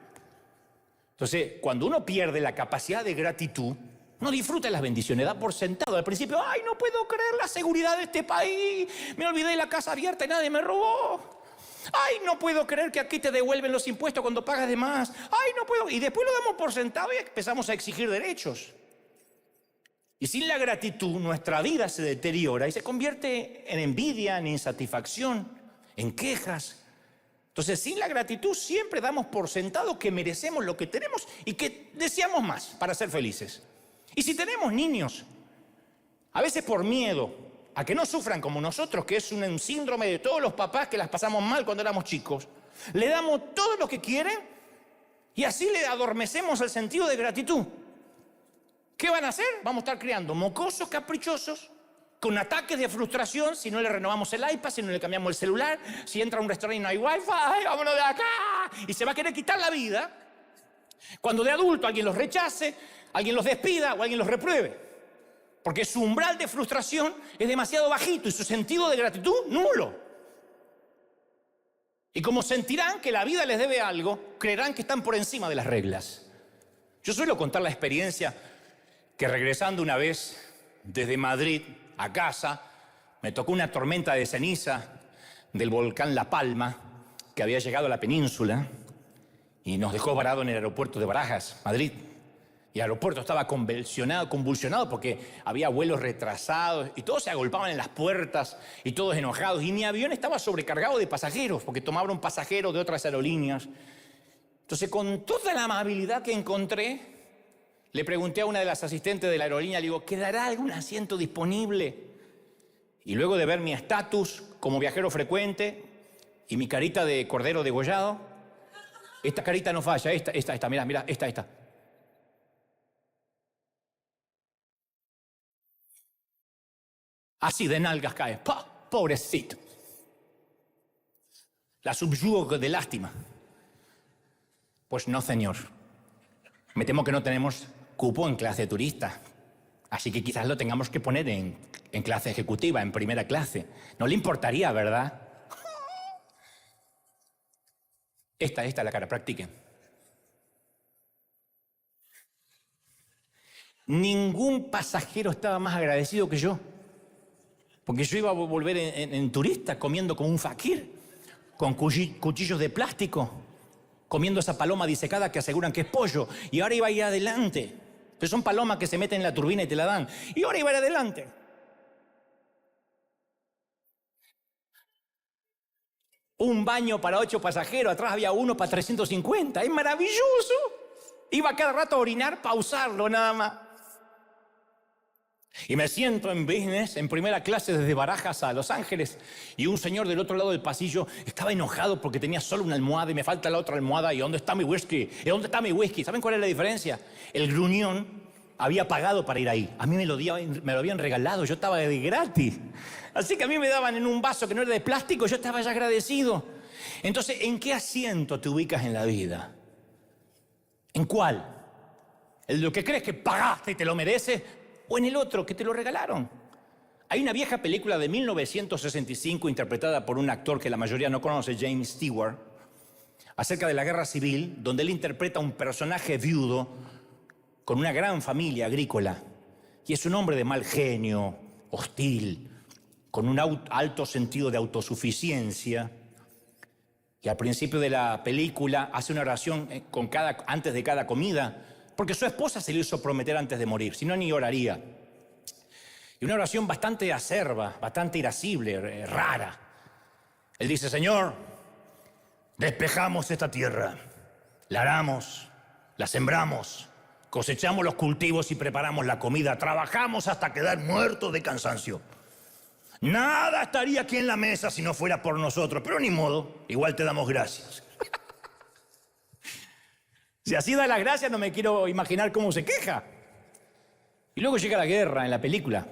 Entonces, cuando uno pierde la capacidad de gratitud, no disfruta las bendiciones, da por sentado. Al principio, ¡ay, no puedo creer la seguridad de este país! Me olvidé de la casa abierta y nadie me robó. ¡Ay, no puedo creer que aquí te devuelven los impuestos cuando pagas de más! ¡Ay, no puedo! Y después lo damos por sentado y empezamos a exigir derechos. Y sin la gratitud, nuestra vida se deteriora y se convierte en envidia, en insatisfacción, en quejas. Entonces, sin la gratitud siempre damos por sentado que merecemos lo que tenemos y que deseamos más para ser felices. Y si tenemos niños, a veces por miedo a que no sufran como nosotros, que es un síndrome de todos los papás que las pasamos mal cuando éramos chicos, le damos todo lo que quieren y así le adormecemos el sentido de gratitud. ¿Qué van a hacer? Vamos a estar criando mocosos caprichosos, con ataques de frustración si no le renovamos el iPad, si no le cambiamos el celular, si entra a un restaurante y no hay wifi, ¡ay, vámonos de acá! Y se va a querer quitar la vida cuando de adulto alguien los rechace, alguien los despida o alguien los repruebe. Porque su umbral de frustración es demasiado bajito y su sentido de gratitud nulo. Y como sentirán que la vida les debe algo, creerán que están por encima de las reglas. Yo suelo contar la experiencia que regresando una vez desde Madrid a casa, me tocó una tormenta de ceniza del volcán La Palma que había llegado a la península y nos dejó varado en el aeropuerto de Barajas, Madrid. Y el aeropuerto estaba convulsionado porque había vuelos retrasados y todos se agolpaban en las puertas y todos enojados. Y mi avión estaba sobrecargado de pasajeros porque tomaban pasajeros de otras aerolíneas. Entonces, con toda la amabilidad que encontré, le pregunté a una de las asistentes de la aerolínea, le digo, ¿quedará algún asiento disponible? Y luego de ver mi estatus como viajero frecuente y mi carita de cordero degollado, esta carita no falla, esta, mira, esta. Así de nalgas cae, ¡pah! Pobrecito. La subyugo de lástima. Pues no, señor. Me temo que no tenemos cupo en clase turista. Así que quizás lo tengamos que poner en clase ejecutiva, en primera clase. No le importaría, ¿verdad? Esta la cara, practique. Ningún pasajero estaba más agradecido que yo. Porque yo iba a volver en turista comiendo como un fakir, con cuchillos de plástico, comiendo esa paloma disecada que aseguran que es pollo. Y ahora iba a ir adelante. Pero son palomas que se meten en la turbina y te la dan. Y ahora iba a ir adelante. Un baño para 8 pasajeros, atrás había uno para 350. ¡Es maravilloso! Iba cada rato a orinar, pausarlo nada más. Y me siento en business, en primera clase desde Barajas a Los Ángeles. Y un señor del otro lado del pasillo estaba enojado porque tenía solo una almohada y me falta la otra almohada. ¿Y dónde está mi whisky? ¿Y dónde está mi whisky? ¿Saben cuál es la diferencia? El gruñón había pagado para ir ahí. A mí me lo habían regalado, yo estaba de gratis. Así que a mí me daban en un vaso que no era de plástico, yo estaba ya agradecido. Entonces, ¿en qué asiento te ubicas en la vida? ¿En cuál? ¿En lo que crees que pagaste y te lo mereces? ¿O en el otro que te lo regalaron? Hay una vieja película de 1965 interpretada por un actor que la mayoría no conoce, James Stewart, acerca de la guerra civil, donde él interpreta a un personaje viudo con una gran familia agrícola. Y es un hombre de mal genio, hostil, con un alto sentido de autosuficiencia. Y al principio de la película hace una oración antes de cada comida, porque su esposa se le hizo prometer antes de morir, si no ni oraría. Y una oración bastante acerba, bastante irascible, rara. Él dice, Señor, despejamos esta tierra, la aramos, la sembramos, cosechamos los cultivos y preparamos la comida, trabajamos hasta quedar muertos de cansancio. Nada estaría aquí en la mesa si no fuera por nosotros, pero ni modo, igual te damos gracias. Si así da las gracias, no me quiero imaginar cómo se queja. Y luego llega la guerra en la película.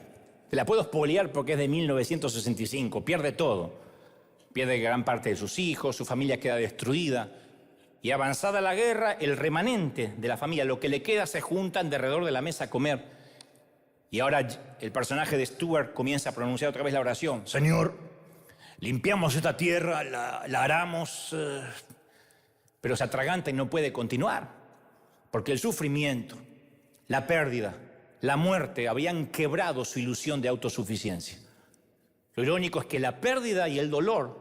Te la puedo spoilear porque es de 1965. Pierde todo. Pierde gran parte de sus hijos, su familia queda destruida. Y avanzada la guerra, el remanente de la familia, lo que le queda, se juntan alrededor de la mesa a comer. Y ahora el personaje de Stuart comienza a pronunciar otra vez la oración. Señor, limpiamos esta tierra, la aramos, pero se atraganta y no puede continuar. Porque el sufrimiento, la pérdida, la muerte habían quebrado su ilusión de autosuficiencia. Lo irónico es que la pérdida y el dolor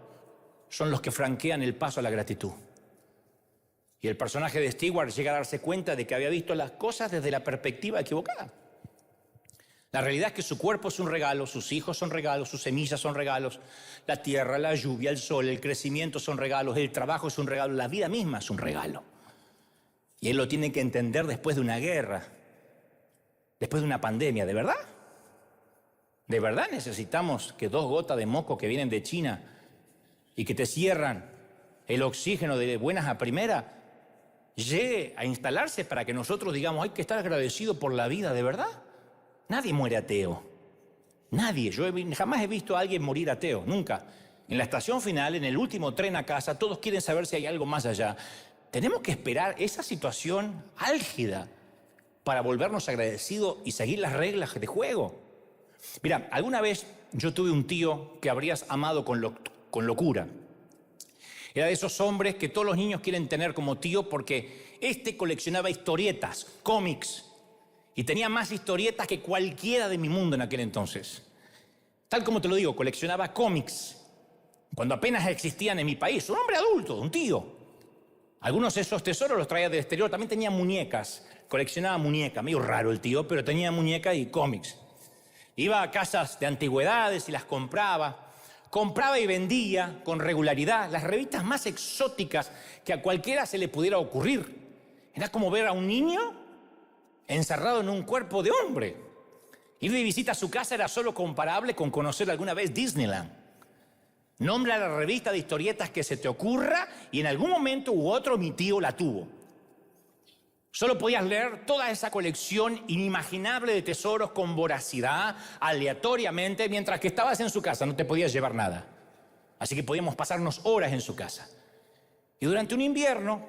son los que franquean el paso a la gratitud. Y el personaje de Stewart llega a darse cuenta de que había visto las cosas desde la perspectiva equivocada. La realidad es que su cuerpo es un regalo, sus hijos son regalos, sus semillas son regalos, la tierra, la lluvia, el sol, el crecimiento son regalos, el trabajo es un regalo, la vida misma es un regalo. Y él lo tiene que entender después de una guerra, después de una pandemia, ¿de verdad? ¿De verdad necesitamos que 2 gotas de moco que vienen de China y que te cierran el oxígeno de buenas a primeras llegue a instalarse para que nosotros digamos hay que estar agradecido por la vida, ¿de verdad? Nadie muere ateo. Nadie. Yo jamás he visto a alguien morir ateo, nunca. En la estación final, en el último tren a casa, todos quieren saber si hay algo más allá. Tenemos que esperar esa situación álgida para volvernos agradecidos y seguir las reglas de juego. Mira, alguna vez yo tuve un tío que habrías amado con locura. Era de esos hombres que todos los niños quieren tener como tío porque coleccionaba historietas, cómics, y tenía más historietas que cualquiera de mi mundo en aquel entonces. Tal como te lo digo, coleccionaba cómics cuando apenas existían en mi país. Un hombre adulto, un tío. Algunos de esos tesoros los traía del exterior. También tenía muñecas, coleccionaba muñecas. Medio raro el tío, pero tenía muñecas y cómics. Iba a casas de antigüedades y las compraba. Compraba y vendía con regularidad las revistas más exóticas que a cualquiera se le pudiera ocurrir. Era como ver a un niño encerrado en un cuerpo de hombre. Ir de visita a su casa era solo comparable con conocer alguna vez Disneyland. Nombra la revista de historietas que se te ocurra y en algún momento u otro mi tío la tuvo. Solo podías leer toda esa colección inimaginable de tesoros con voracidad, aleatoriamente, mientras que estabas en su casa, no te podías llevar nada. Así que podíamos pasarnos horas en su casa. Y durante un invierno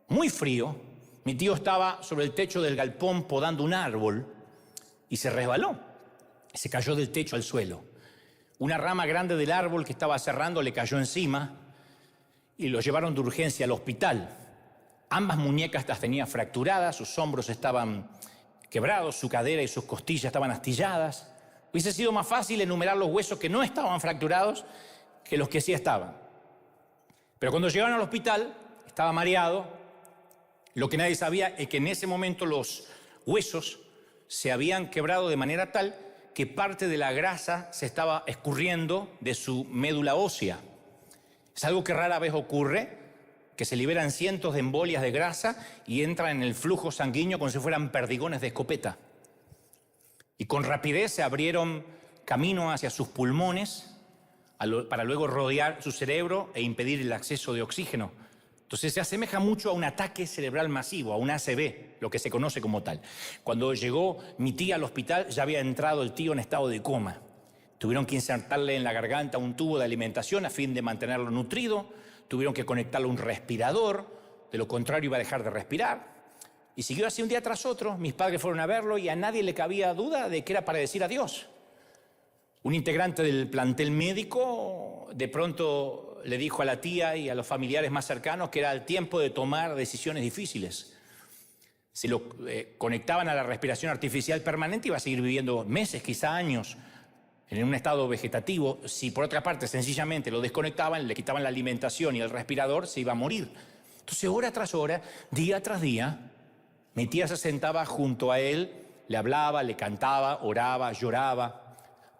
muy frío, mi tío estaba sobre el techo del galpón podando un árbol y se resbaló. Se cayó del techo al suelo. Una rama grande del árbol que estaba cerrando le cayó encima y lo llevaron de urgencia al hospital. Ambas muñecas las tenía fracturadas, sus hombros estaban quebrados, su cadera y sus costillas estaban astilladas. Hubiese sido más fácil enumerar los huesos que no estaban fracturados que los que sí estaban. Pero cuando llegaron al hospital, estaba mareado. Lo que nadie sabía es que en ese momento los huesos se habían quebrado de manera tal que parte de la grasa se estaba escurriendo de su médula ósea. Es algo que rara vez ocurre, que se liberan cientos de embolias de grasa y entran en el flujo sanguíneo como si fueran perdigones de escopeta. Y con rapidez se abrieron camino hacia sus pulmones para luego rodear su cerebro e impedir el acceso de oxígeno. Entonces se asemeja mucho a un ataque cerebral masivo, a un ACV, lo que se conoce como tal. Cuando llegó mi tía al hospital ya había entrado el tío en estado de coma. Tuvieron que insertarle en la garganta un tubo de alimentación a fin de mantenerlo nutrido. Tuvieron que conectarle un respirador, de lo contrario iba a dejar de respirar. Y siguió así un día tras otro. Mis padres fueron a verlo y a nadie le cabía duda de que era para decir adiós. Un integrante del plantel médico de pronto le dijo a la tía y a los familiares más cercanos que era el tiempo de tomar decisiones difíciles. Si lo conectaban a la respiración artificial permanente, iba a seguir viviendo meses, quizá años, en un estado vegetativo. Si por otra parte sencillamente lo desconectaban, le quitaban la alimentación y el respirador, se iba a morir. Entonces, hora tras hora, día tras día, mi tía se sentaba junto a él, le hablaba, le cantaba, oraba, lloraba.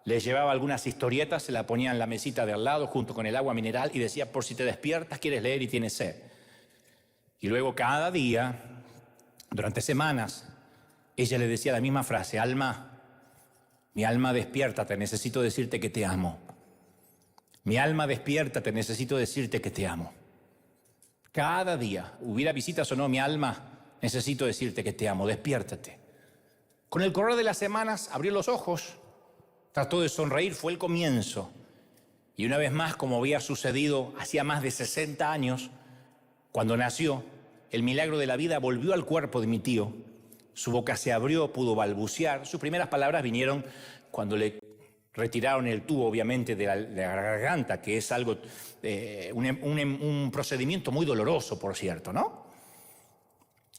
Le llevaba algunas historietas, se la ponía en la mesita de al lado junto con el agua mineral y decía, por si te despiertas, quieres leer y tienes sed. Y luego cada día, durante semanas, ella le decía la misma frase, Alma, mi alma despiértate, necesito decirte que te amo. Mi alma despiértate, necesito decirte que te amo. Cada día, hubiera visitas o no, mi alma, necesito decirte que te amo, despiértate. Con el correr de las semanas, abrió los ojos, trató de sonreír, fue el comienzo. Y una vez más, como había sucedido hacía más de 60 años, cuando nació, el milagro de la vida volvió al cuerpo de mi tío. Su boca se abrió, pudo balbucear. Sus primeras palabras vinieron cuando le retiraron el tubo, obviamente, de la garganta, que es algo, un procedimiento muy doloroso, por cierto, ¿no?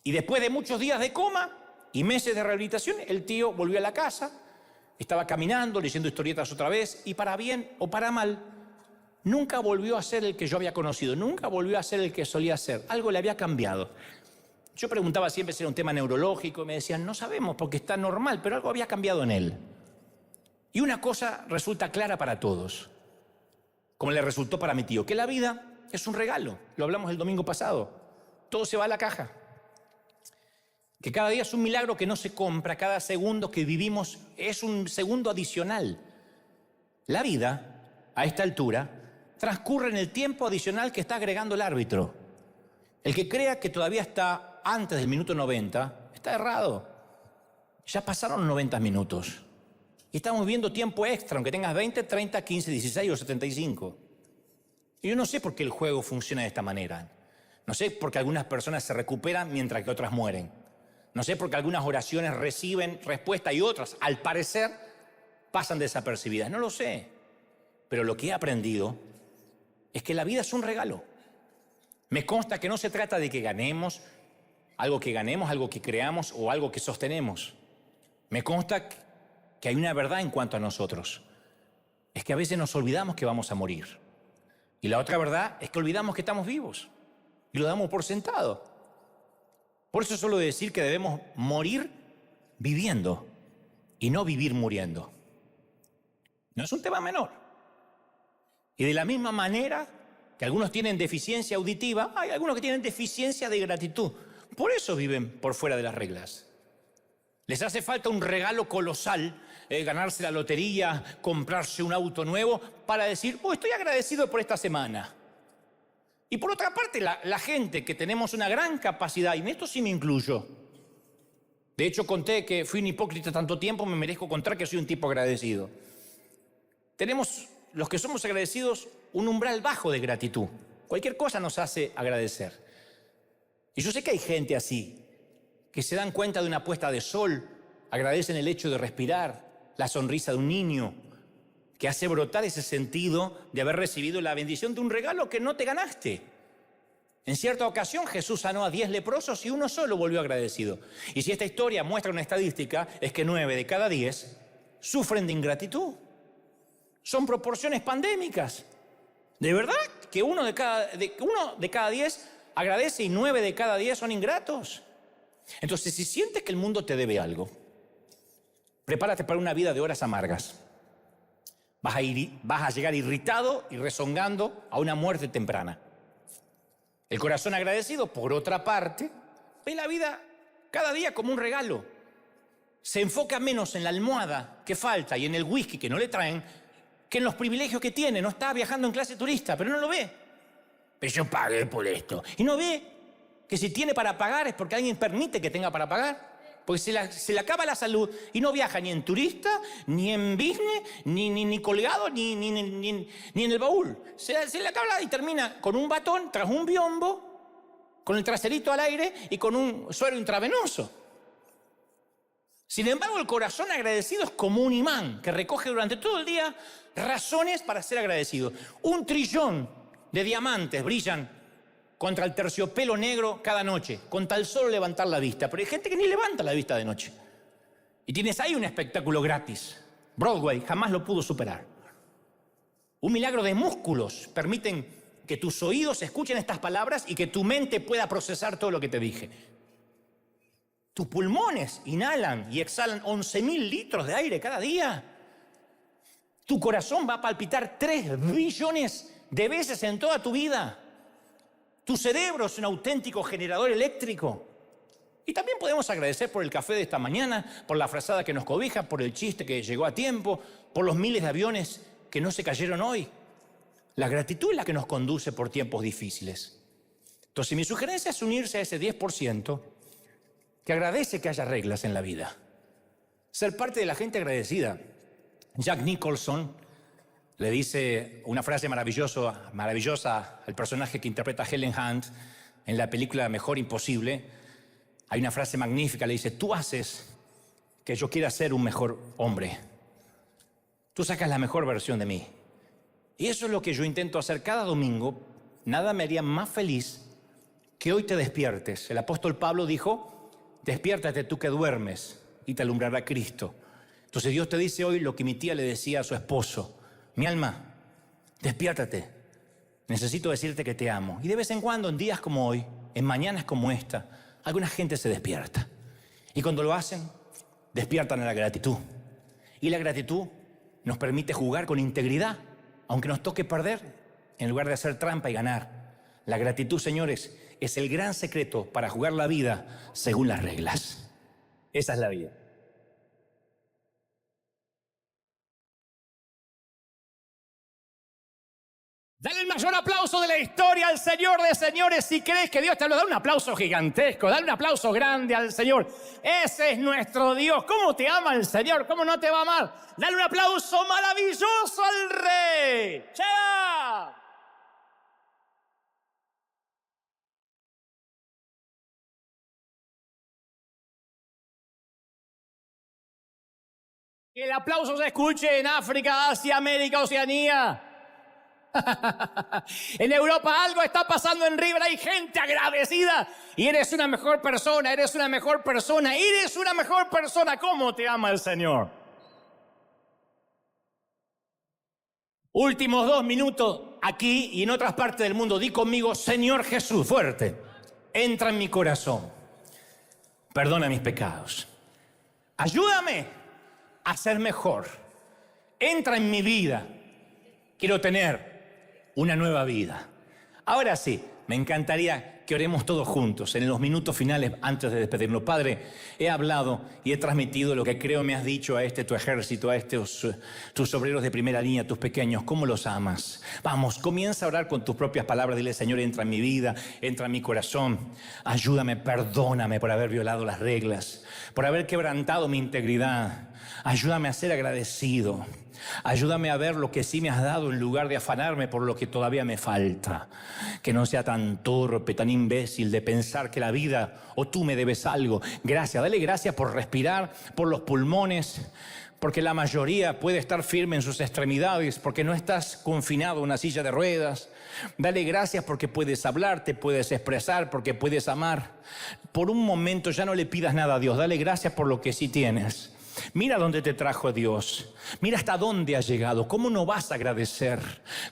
Y después de muchos días de coma y meses de rehabilitación, el tío volvió a la casa, estaba caminando, leyendo historietas otra vez, y para bien o para mal, nunca volvió a ser el que yo había conocido, nunca volvió a ser el que solía ser. Algo le había cambiado. Yo preguntaba siempre si era un tema neurológico y me decían, no sabemos porque está normal, pero algo había cambiado en él. Y una cosa resulta clara para todos, como le resultó para mi tío, que la vida es un regalo. Lo hablamos el domingo pasado. Todo se va a la caja. Que cada día es un milagro que no se compra, cada segundo que vivimos es un segundo adicional. La vida, a esta altura, transcurre en el tiempo adicional que está agregando el árbitro. El que crea que todavía está antes del minuto 90, está errado. Ya pasaron 90 minutos. Y estamos viviendo tiempo extra, aunque tengas 20, 30, 15, 16 o 75. Y yo no sé por qué el juego funciona de esta manera. No sé por qué algunas personas se recuperan mientras que otras mueren. No sé por qué algunas oraciones reciben respuesta y otras, al parecer, pasan desapercibidas. No lo sé. Pero lo que he aprendido es que la vida es un regalo. Me consta que no se trata de que ganemos, algo que creamos o algo que sostenemos. Me consta que hay una verdad en cuanto a nosotros. Es que a veces nos olvidamos que vamos a morir. Y la otra verdad es que olvidamos que estamos vivos. Y lo damos por sentado. Por eso suelo decir que debemos morir viviendo y no vivir muriendo. No es un tema menor. Y de la misma manera que algunos tienen deficiencia auditiva, hay algunos que tienen deficiencia de gratitud. Por eso viven por fuera de las reglas. Les hace falta un regalo colosal, ganarse la lotería, comprarse un auto nuevo, para decir, estoy agradecido por esta semana. Y por otra parte, la gente que tenemos una gran capacidad, y en esto sí me incluyo. De hecho, conté que fui un hipócrita tanto tiempo, me merezco contar que soy un tipo agradecido. Tenemos, los que somos agradecidos, un umbral bajo de gratitud. Cualquier cosa nos hace agradecer. Y yo sé que hay gente así, que se dan cuenta de una puesta de sol, agradecen el hecho de respirar, la sonrisa de un niño, que hace brotar ese sentido de haber recibido la bendición de un regalo que no te ganaste. En cierta ocasión Jesús sanó a 10 leprosos y uno solo volvió agradecido. Y si esta historia muestra una estadística, es que 9 de cada 10 sufren de ingratitud. Son proporciones pandémicas. ¿De verdad que uno de cada 10 agradece y 9 de cada 10 son ingratos? Entonces, si sientes que el mundo te debe algo, prepárate para una vida de horas amargas. Vas a llegar irritado y rezongando a una muerte temprana. El corazón agradecido, por otra parte, ve la vida cada día como un regalo. Se enfoca menos en la almohada que falta y en el whisky que no le traen que en los privilegios que tiene. No está viajando en clase turista, pero no lo ve. Pero yo pagué por esto. Y no ve que si tiene para pagar es porque alguien permite que tenga para pagar. Porque se le acaba la salud y no viaja ni en turista, ni en business, ni colgado, ni en el baúl. Se le acaba y termina con un batón tras un biombo, con el traserito al aire y con un suero intravenoso. Sin embargo, el corazón agradecido es como un imán que recoge durante todo el día razones para ser agradecido. 1 trillón de diamantes brillan contra el terciopelo negro cada noche, con tal solo levantar la vista. Pero hay gente que ni levanta la vista de noche. Y tienes ahí un espectáculo gratis. Broadway jamás lo pudo superar. Un milagro de músculos permiten que tus oídos escuchen estas palabras y que tu mente pueda procesar todo lo que te dije. Tus pulmones inhalan y exhalan 11.000 litros de aire cada día. Tu corazón va a palpitar 3 billones de veces en toda tu vida. Tu cerebro es un auténtico generador eléctrico. Y también podemos agradecer por el café de esta mañana, por la frazada que nos cobija, por el chiste que llegó a tiempo, por los miles de aviones que no se cayeron hoy. La gratitud es la que nos conduce por tiempos difíciles. Entonces mi sugerencia es unirse a ese 10% que agradece que haya reglas en la vida. Ser parte de la gente agradecida. Jack Nicholson le dice una frase maravillosa al personaje que interpreta Helen Hunt en la película Mejor Imposible. Hay una frase magnífica, le dice: tú haces que yo quiera ser un mejor hombre. Tú sacas la mejor versión de mí. Y eso es lo que yo intento hacer cada domingo. Nada me haría más feliz que hoy te despiertes. El apóstol Pablo dijo: despiértate tú que duermes y te alumbrará Cristo. Entonces Dios te dice hoy lo que mi tía le decía a su esposo: mi alma, despiértate. Necesito decirte que te amo. Y de vez en cuando, en días como hoy, en mañanas como esta, alguna gente se despierta. Y cuando lo hacen, despiertan a la gratitud. Y la gratitud nos permite jugar con integridad, aunque nos toque perder, en lugar de hacer trampa y ganar. La gratitud, señores, es el gran secreto para jugar la vida según las reglas. Esa es la vida. Dale el mayor aplauso de la historia al Señor de señores. Si crees que Dios te habló, dale un aplauso gigantesco, dale un aplauso grande al Señor. Ese es nuestro Dios. ¿Cómo te ama el Señor? ¿Cómo no te va a amar? Dale un aplauso maravilloso al Rey. ¡Chao! Que el aplauso se escuche en África, Asia, América, Oceanía. En Europa algo está pasando en River, hay gente agradecida. Y eres una mejor persona, eres una mejor persona, eres una mejor persona. ¿Cómo te ama el Señor? Últimos 2 minutos aquí y en otras partes del mundo. Di conmigo: Señor Jesús, fuerte, entra en mi corazón. Perdona mis pecados. Ayúdame a ser mejor. Entra en mi vida. Quiero tener una nueva vida. Ahora sí, me encantaría que oremos todos juntos en los minutos finales antes de despedirnos. Padre, he hablado y he transmitido lo que creo me has dicho a tu ejército, a tus obreros de primera línea, tus pequeños. ¿Cómo los amas? Vamos, comienza a orar con tus propias palabras. Dile: Señor, entra en mi vida, entra en mi corazón. Ayúdame, perdóname por haber violado las reglas, por haber quebrantado mi integridad. Ayúdame a ser agradecido. Ayúdame a ver lo que sí me has dado en lugar de afanarme por lo que todavía me falta. Que no sea tan torpe, tan imbécil de pensar que la vida o tú me debes algo. Gracias, dale gracias por respirar, por los pulmones, porque la mayoría puede estar firme en sus extremidades, porque no estás confinado a una silla de ruedas. Dale gracias porque puedes hablar, te puedes expresar, porque puedes amar. Por un momento ya no le pidas nada a Dios, dale gracias por lo que sí tienes. Mira dónde te trajo Dios. Mira hasta dónde has llegado. ¿Cómo no vas a agradecer?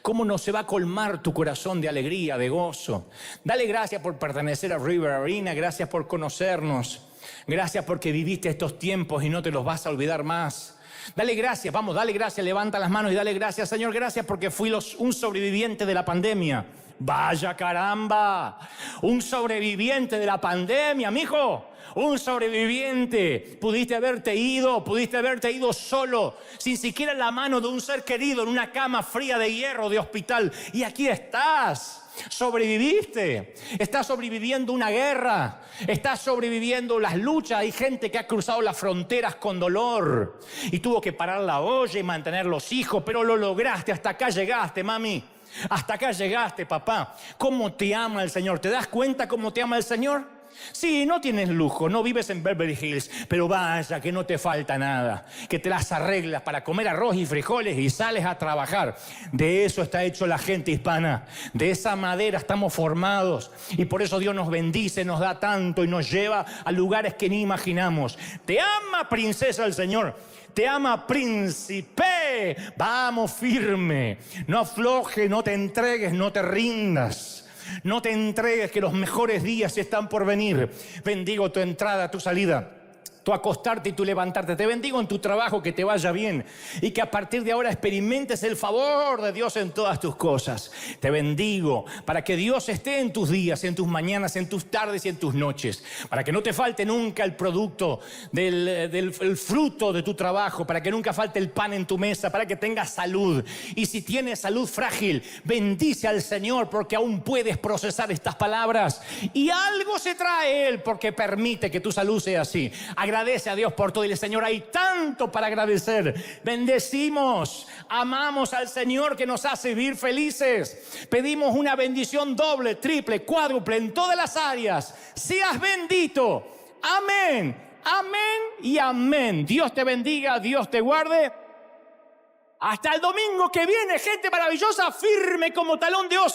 ¿Cómo no se va a colmar tu corazón de alegría, de gozo? Dale gracias por pertenecer a River Arena. Gracias por conocernos. Gracias porque viviste estos tiempos y no te los vas a olvidar más. Dale gracias, vamos, dale gracias. Levanta las manos y dale gracias. Señor, gracias porque fui un sobreviviente de la pandemia. Vaya caramba, un sobreviviente de la pandemia, mijo. Un sobreviviente. Pudiste haberte ido solo, sin siquiera la mano de un ser querido, en una cama fría de hierro de hospital. Y aquí estás. Sobreviviste. Estás sobreviviendo una guerra. Estás sobreviviendo las luchas. Hay gente que ha cruzado las fronteras con dolor y tuvo que parar la olla y mantener los hijos, pero lo lograste. Hasta acá llegaste, mami. Hasta acá llegaste, papá. ¿Cómo te ama el Señor? ¿Te das cuenta cómo te ama el Señor? Sí, no tienes lujo, no vives en Beverly Hills, pero vaya que no te falta nada, que te las arreglas para comer arroz y frijoles y sales a trabajar. De eso está hecho la gente hispana, de esa madera estamos formados y por eso Dios nos bendice, nos da tanto y nos lleva a lugares que ni imaginamos. Te ama, princesa, el Señor. Te ama, príncipe. Vamos firme, no aflojes, no te entregues, no te rindas. No te entregues, que los mejores días están por venir. Bendigo tu entrada, tu salida. tu acostarte y tu levantarte. Te bendigo en tu trabajo, que te vaya bien y que a partir de ahora experimentes el favor de Dios en todas tus cosas. Te bendigo para que Dios esté en tus días, en tus mañanas, en tus tardes y en tus noches, para que no te falte nunca el producto el fruto de tu trabajo, para que nunca falte el pan en tu mesa, para que tengas salud. Y si tienes salud frágil, bendice al Señor, porque aún puedes procesar estas palabras y algo se trae Él porque permite que tu salud sea así. Agradece a Dios por todo. Dile: Señor, hay tanto para agradecer. Bendecimos, amamos al Señor que nos hace vivir felices. Pedimos una bendición doble, triple, cuádruple en todas las áreas. Seas bendito. Amén, amén y amén. Dios te bendiga, Dios te guarde. Hasta el domingo que viene, gente maravillosa, firme como talón de oso.